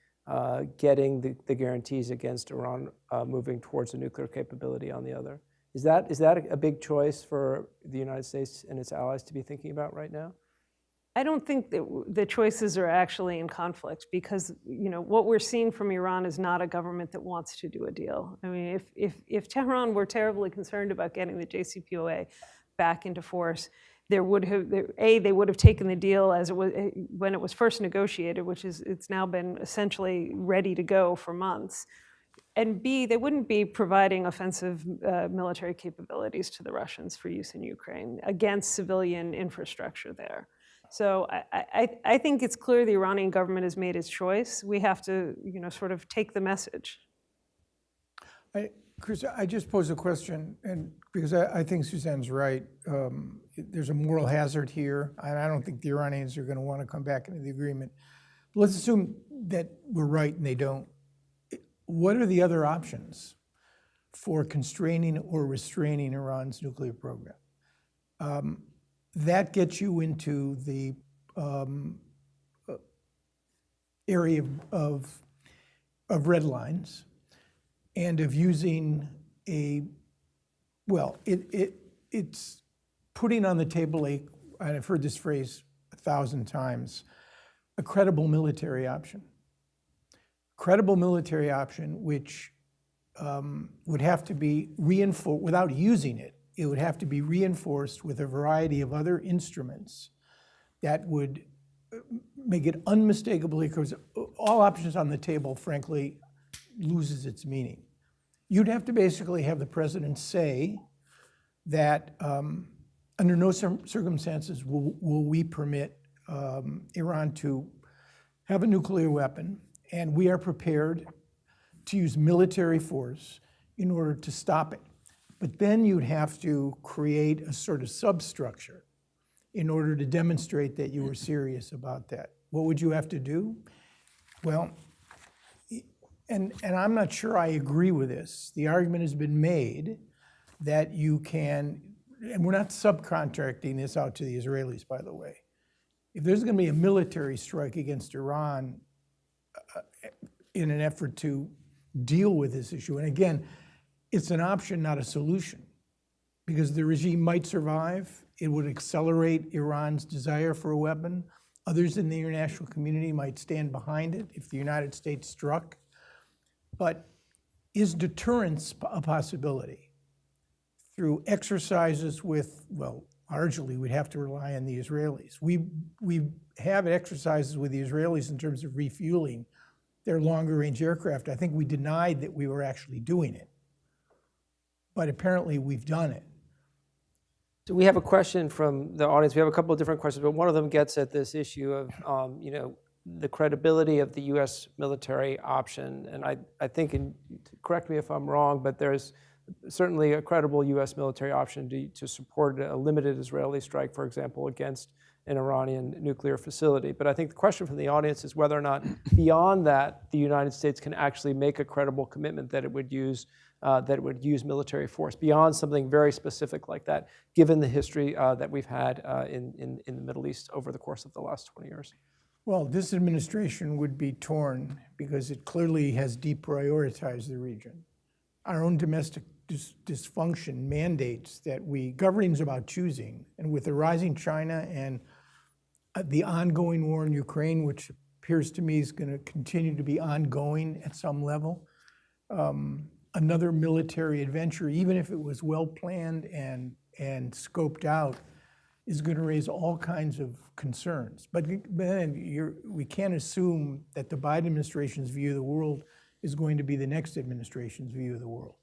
getting the guarantees against Iran moving towards a nuclear capability on the other? Is that a big choice for the United States and its allies to be thinking about right now? I don't think that the choices are actually in conflict, because what we're seeing from Iran is not a government that wants to do a deal. I mean, if Tehran were terribly concerned about getting the JCPOA back into force, they would have taken the deal as it was when it was first negotiated, which is it's now been essentially ready to go for months. And B, they wouldn't be providing offensive military capabilities to the Russians for use in Ukraine against civilian infrastructure there. So I think it's clear the Iranian government has made its choice. We have to, sort of take the message. Chris, I just pose a question, and because I think Suzanne's right. There's a moral hazard here, and I don't think the Iranians are going to want to come back into the agreement. But let's assume that we're right and they don't. What are the other options for constraining or restraining Iran's nuclear program? That gets you into the area of red lines and of using it's putting on the table and I've heard this phrase 1,000 times, a credible military option. Credible military option which would have to be reinforced without using it. It would have to be reinforced with a variety of other instruments that would make it unmistakably, because all options on the table, frankly, loses its meaning. You'd have to basically have the president say that under no circumstances will we permit Iran to have a nuclear weapon, and we are prepared to use military force in order to stop it. But then you'd have to create a sort of substructure in order to demonstrate that you were serious about that. What would you have to do? Well, and I'm not sure I agree with this. The argument has been made that you can, and we're not subcontracting this out to the Israelis, by the way. If there's going to be a military strike against Iran in an effort to deal with this issue, and again, it's an option, not a solution, because the regime might survive. It would accelerate Iran's desire for a weapon. Others in the international community might stand behind it if the United States struck. But is deterrence a possibility? Through exercises with, well, largely we'd have to rely on the Israelis. We have exercises with the Israelis in terms of refueling their longer range aircraft. I think we denied that we were actually doing it. But apparently we've done it. So we have a question from the audience. We have a couple of different questions, but one of them gets at this issue of, the credibility of the U.S. military option. And I think, and correct me if I'm wrong, but there's certainly a credible U.S. military option to support a limited Israeli strike, for example, against an Iranian nuclear facility. But I think the question from the audience is whether or not, beyond that, the United States can actually make a credible commitment that it would use military force beyond something very specific like that, given the history that we've had in the Middle East over the course of the last 20 years. Well, this administration would be torn because it clearly has deprioritized the region. Our own domestic dysfunction mandates that governing is about choosing. And with the rising China and the ongoing war in Ukraine, which appears to me is going to continue to be ongoing at some level, another military adventure, even if it was well planned and scoped out, is going to raise all kinds of concerns. But then we can't assume that the Biden administration's view of the world is going to be the next administration's view of the world.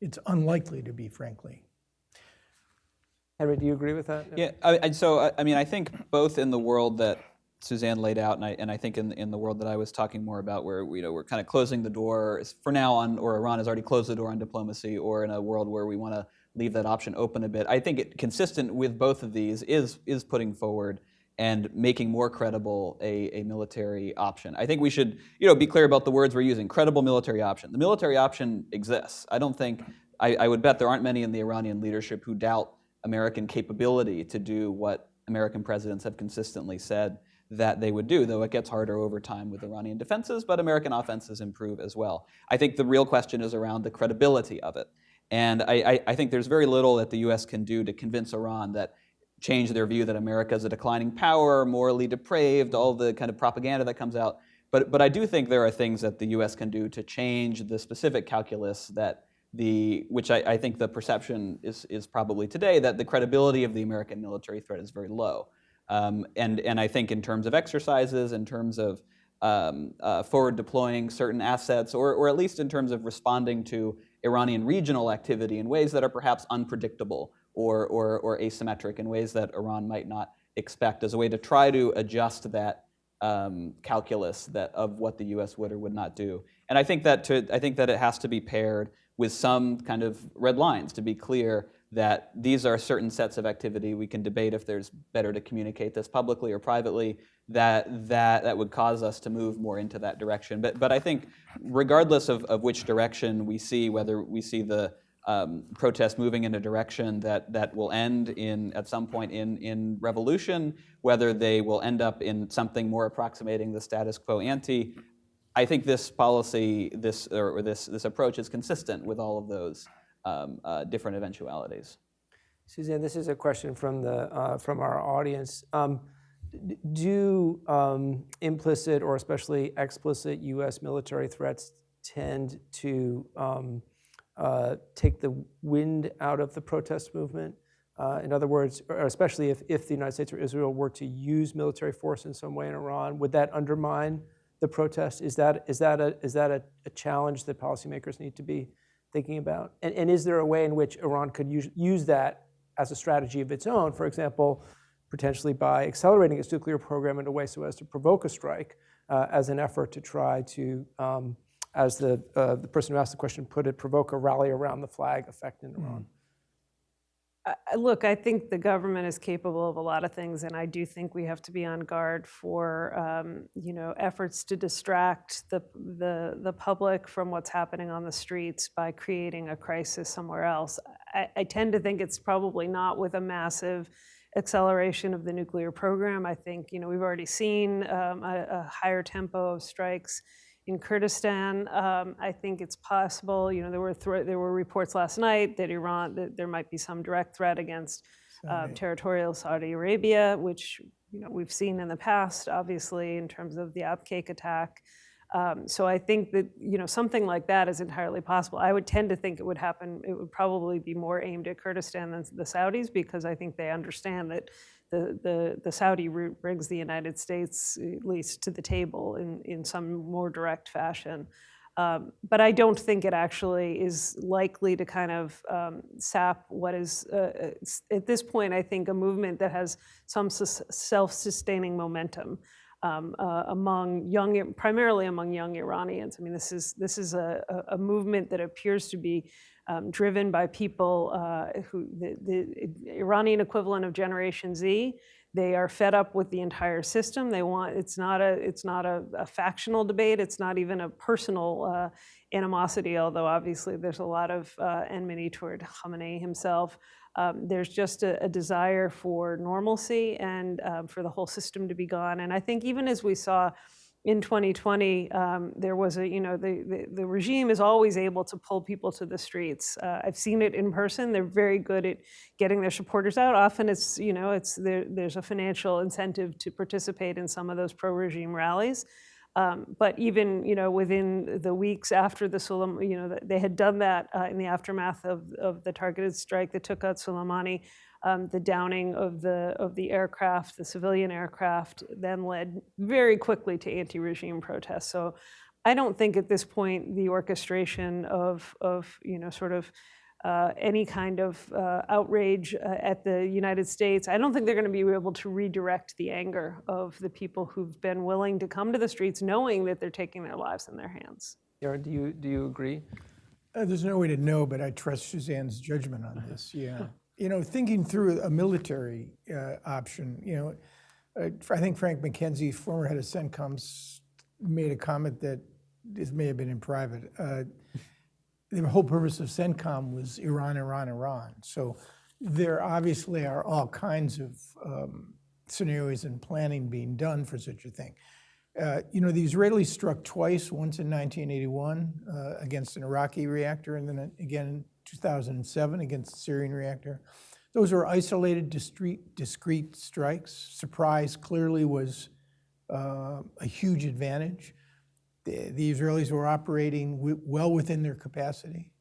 It's unlikely to be, frankly. Henry, do you agree with that? Yeah, I think both in the world that Suzanne laid out, and I think in the world that I was talking more about, where we're kind of closing the door for now on, or Iran has already closed the door on diplomacy, or in a world where we want to leave that option open a bit. I think consistent with both of these is putting forward and making more credible a military option. I think we should be clear about the words we're using. Credible military option. The military option exists. I would bet there aren't many in the Iranian leadership who doubt American capability to do what American presidents have consistently said that they would do, though it gets harder over time with Iranian defenses, but American offenses improve as well. I think the real question is around the credibility of it. And I think there's very little that the U.S. can do to convince Iran that change their view that America is a declining power, morally depraved, all the kind of propaganda that comes out. But I do think there are things that the U.S. can do to change the specific calculus which I think the perception is probably today, that the credibility of the American military threat is very low. And I think in terms of exercises, in terms of forward deploying certain assets, or at least in terms of responding to Iranian regional activity in ways that are perhaps unpredictable or asymmetric, in ways that Iran might not expect, as a way to try to adjust that calculus of what the U.S. would or would not do. And I think that it has to be paired with some kind of red lines, to be clear that these are certain sets of activity. We can debate if there's better to communicate this publicly or privately, that would cause us to move more into that direction. But I think regardless of which direction we see, whether we see the protest moving in a direction that will end at some point in revolution, whether they will end up in something more approximating the status quo ante, I think this policy, this approach is consistent with all of those different eventualities. Suzanne, this is a question from our audience. Do implicit or especially explicit U.S. military threats tend to take the wind out of the protest movement? In other words, or especially if the United States or Israel were to use military force in some way in Iran, would that undermine the protest? Is that a challenge that policymakers need to be thinking about? And is there a way in which Iran could use that as a strategy of its own, for example, potentially by accelerating its nuclear program in a way so as to provoke a strike as an effort to try to, as the person who asked the question put it, provoke a rally around the flag effect in Iran? Look, I think the government is capable of a lot of things, and I do think we have to be on guard for efforts to distract the public from what's happening on the streets by creating a crisis somewhere else. I tend to think it's probably not with a massive acceleration of the nuclear program. I think we've already seen a higher tempo of strikes in Kurdistan. I think it's possible. There were reports last night that that there might be some direct threat against territorial Saudi Arabia, which we've seen in the past, obviously, in terms of the Abqaiq attack. So I think that something like that is entirely possible. I would tend to think it would happen. It would probably be more aimed at Kurdistan than the Saudis, because I think they understand that the Saudi route brings the United States at least to the table in some more direct fashion. But I don't think it actually is likely to kind of sap what is, at this point, I think, a movement that has some self-sustaining momentum primarily among young Iranians. I mean, this is a movement that appears to be driven by people who the Iranian equivalent of Generation Z. They are fed up with the entire system. It's not a factional debate. It's not even a personal animosity, although obviously there's a lot of enmity toward Khamenei himself. There's just a desire for normalcy and for the whole system to be gone. And I think even as we saw in 2020, there was the regime is always able to pull people to the streets. I've seen it in person. They're very good at getting their supporters out. Often there's a financial incentive to participate in some of those pro-regime rallies. But even within the weeks after they had done that in the aftermath of the targeted strike that took out Soleimani, the downing of the aircraft, the civilian aircraft, then led very quickly to anti-regime protests. So I don't think at this point the orchestration of any kind of outrage at the United States, I don't think they're going to be able to redirect the anger of the people who've been willing to come to the streets knowing that they're taking their lives in their hands. Yaron, do you agree? There's no way to know, but I trust Suzanne's judgment on this. Yeah. Thinking through a military option, I think Frank McKenzie, former head of CENTCOM, made a comment that this may have been in private. The whole purpose of CENTCOM was Iran, Iran, Iran. So there obviously are all kinds of scenarios and planning being done for such a thing. The Israelis struck twice, once in 1981 against an Iraqi reactor, and then again in 2007 against the Syrian reactor. Those were isolated, discrete strikes. Surprise clearly was a huge advantage. The Israelis were operating well within their capacity.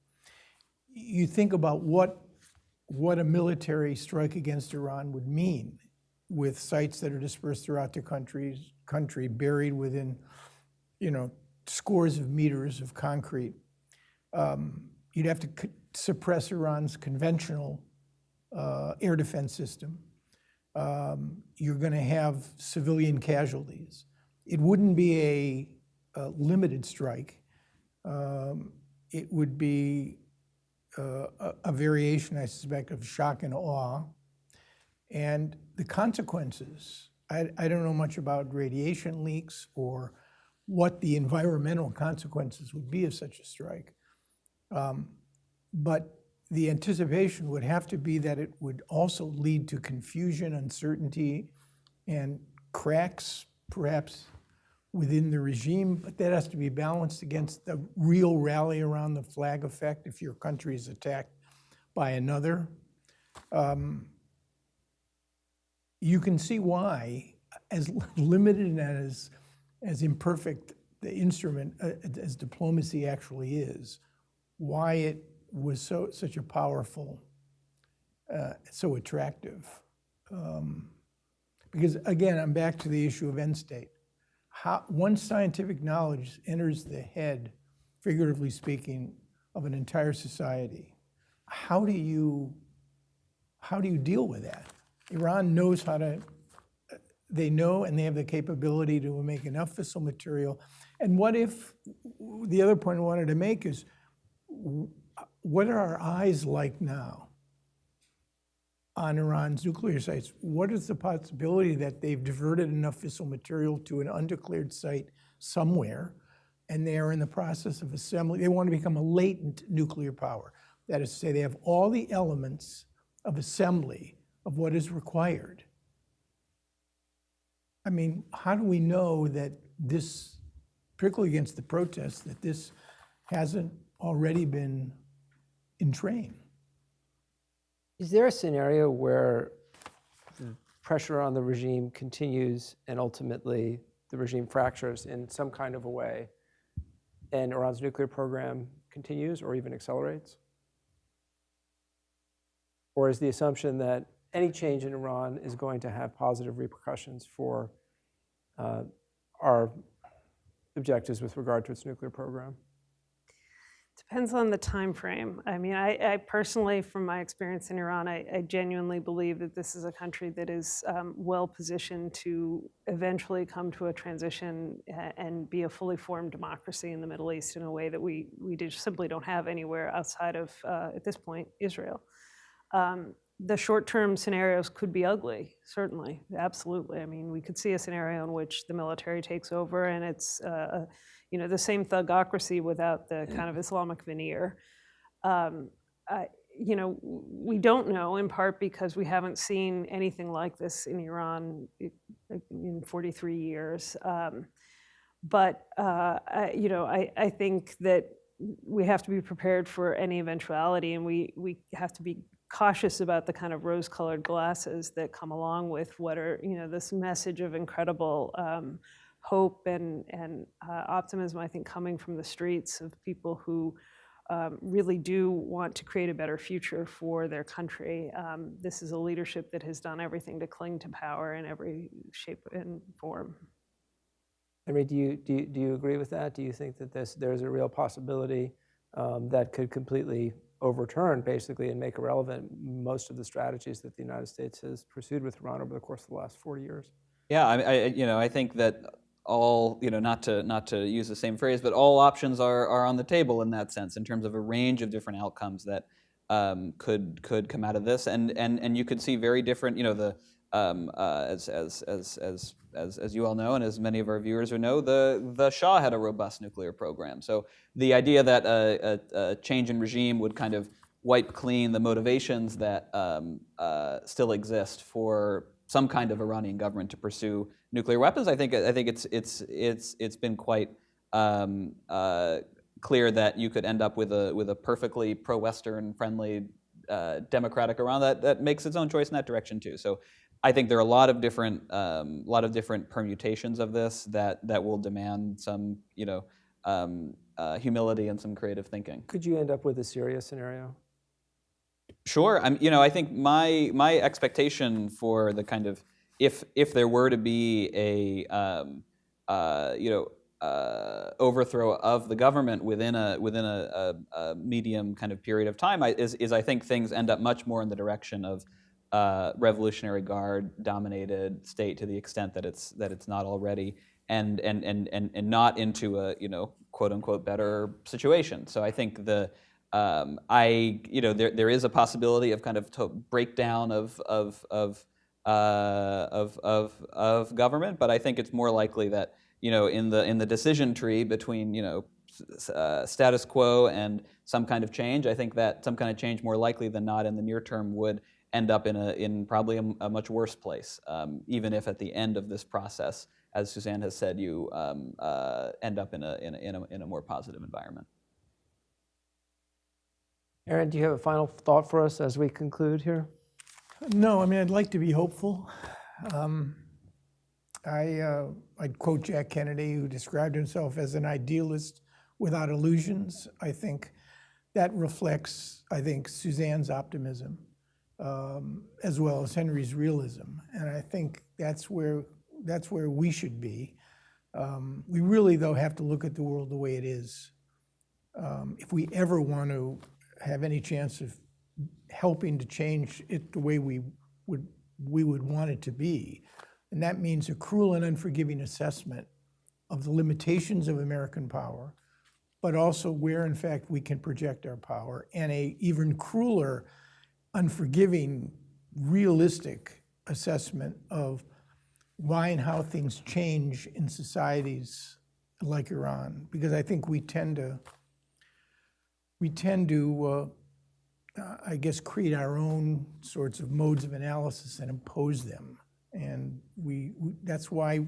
You think about what a military strike against Iran would mean, with sites that are dispersed throughout the country, buried within, scores of meters of concrete. You'd have to suppress Iran's conventional air defense system. You're going to have civilian casualties. It wouldn't be a limited strike. It would be a variation, I suspect, of shock and awe. And the consequences, I don't know much about radiation leaks or what the environmental consequences would be of such a strike. But the anticipation would have to be that it would also lead to confusion, uncertainty, and cracks, perhaps, within the regime, but that has to be balanced against the real rally around the flag effect if your country is attacked by another. You can see why, as limited and as imperfect the instrument as diplomacy actually is, why it was such a powerful, so attractive. Because again, I'm back to the issue of end state. Once scientific knowledge enters the head, figuratively speaking, of an entire society, how do you deal with that? Iran knows they know and they have the capability to make enough fissile material. And what if, the other point I wanted to make is, what are our eyes like now? on Iran's nuclear sites, what is the possibility that they've diverted enough fissile material to an undeclared site somewhere, and they are in the process of assembling? They want to become a latent nuclear power. That is to say, they have all the elements of assembly of what is required. I mean, how do we know that this, particularly against the protests, that this hasn't already been in train? Is there a scenario where the pressure on the regime continues and ultimately the regime fractures in some kind of a way and Iran's nuclear program continues or even accelerates? Or is the assumption that any change in Iran is going to have positive repercussions for our objectives with regard to its nuclear program? Depends on the time frame. I mean, I personally, from my experience in Iran, I genuinely believe that this is a country that is well positioned to eventually come to a transition and be a fully formed democracy in the Middle East in a way that we just simply don't have anywhere outside of, at this point, Israel. The short-term scenarios could be ugly, certainly, absolutely. I mean, we could see a scenario in which the military takes over and it's the same thugocracy without the kind of Islamic veneer. We don't know, in part because we haven't seen anything like this in Iran in 43 years. But I think that we have to be prepared for any eventuality, and we have to be cautious about the kind of rose-colored glasses that come along with what are, this message of incredible hope and optimism, I think, coming from the streets of people who really do want to create a better future for their country. This is a leadership that has done everything to cling to power in every shape and form. I mean, do you agree with that? Do you think that there's a real possibility that could completely overturn, basically, and make irrelevant most of the strategies that the United States has pursued with Iran over the course of the last 40 years? Yeah, I think that all, not to use the same phrase, but all options are on the table in that sense, in terms of a range of different outcomes that could come out of this, and you could see very different, as you all know, and as many of our viewers who know, the Shah had a robust nuclear program. So the idea that a change in regime would kind of wipe clean the motivations that still exist for some kind of Iranian government to pursue nuclear weapons, I think it's been quite clear that you could end up with a perfectly pro-Western friendly democratic Iran that makes its own choice in that direction too. So I think there are a lot of different permutations of this that will demand some humility and some creative thinking. Could you end up with a Syria scenario? Sure. I think my expectation for the kind of if there were to be a overthrow of the government within a medium kind of period of time is I think things end up much more in the direction of Revolutionary Guard dominated state to the extent that it's not already, and not into a quote unquote better situation. So I think there is a possibility of kind of breakdown of government, but I think it's more likely that in the decision tree between status quo and some kind of change, I think that some kind of change more likely than not in the near term would end up in probably a much worse place, even if at the end of this process, as Suzanne has said, you end up in a more positive environment. Aaron, do you have a final thought for us as we conclude here? No, I mean, I'd like to be hopeful. I'd quote Jack Kennedy, who described himself as an idealist without illusions. I think that reflects, Suzanne's optimism, as well as Henry's realism. And I think that's where we should be. We really, though, have to look at the world the way it is. If we ever want to have any chance of helping to change it the way we would want it to be, and that means a cruel and unforgiving assessment of the limitations of American power, but also where, in fact, we can project our power, and a even crueler, unforgiving realistic assessment of why and how things change in societies like Iran, because I think we tend to I guess, create our own sorts of modes of analysis and impose them. And that's why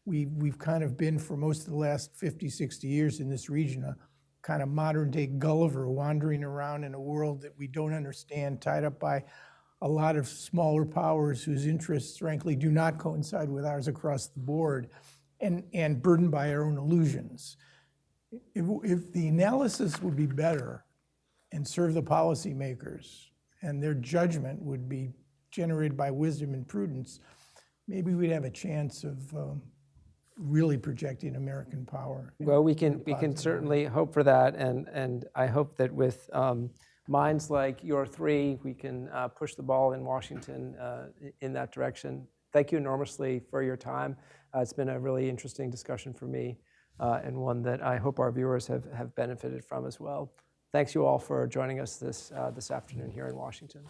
we've kind of been, for most of the last 50, 60 years in this region, a kind of modern day Gulliver wandering around in a world that we don't understand, tied up by a lot of smaller powers whose interests, frankly, do not coincide with ours across the board, and burdened by our own illusions. If the analysis would be better and serve the policymakers, and their judgment would be generated by wisdom and prudence, maybe we'd have a chance of really projecting American power. Well, we can certainly hope for that, and I hope that with minds like your three, we can push the ball in Washington in that direction. Thank you enormously for your time. It's been a really interesting discussion for me, and one that I hope our viewers have benefited from as well. Thanks you all for joining us this afternoon here in Washington.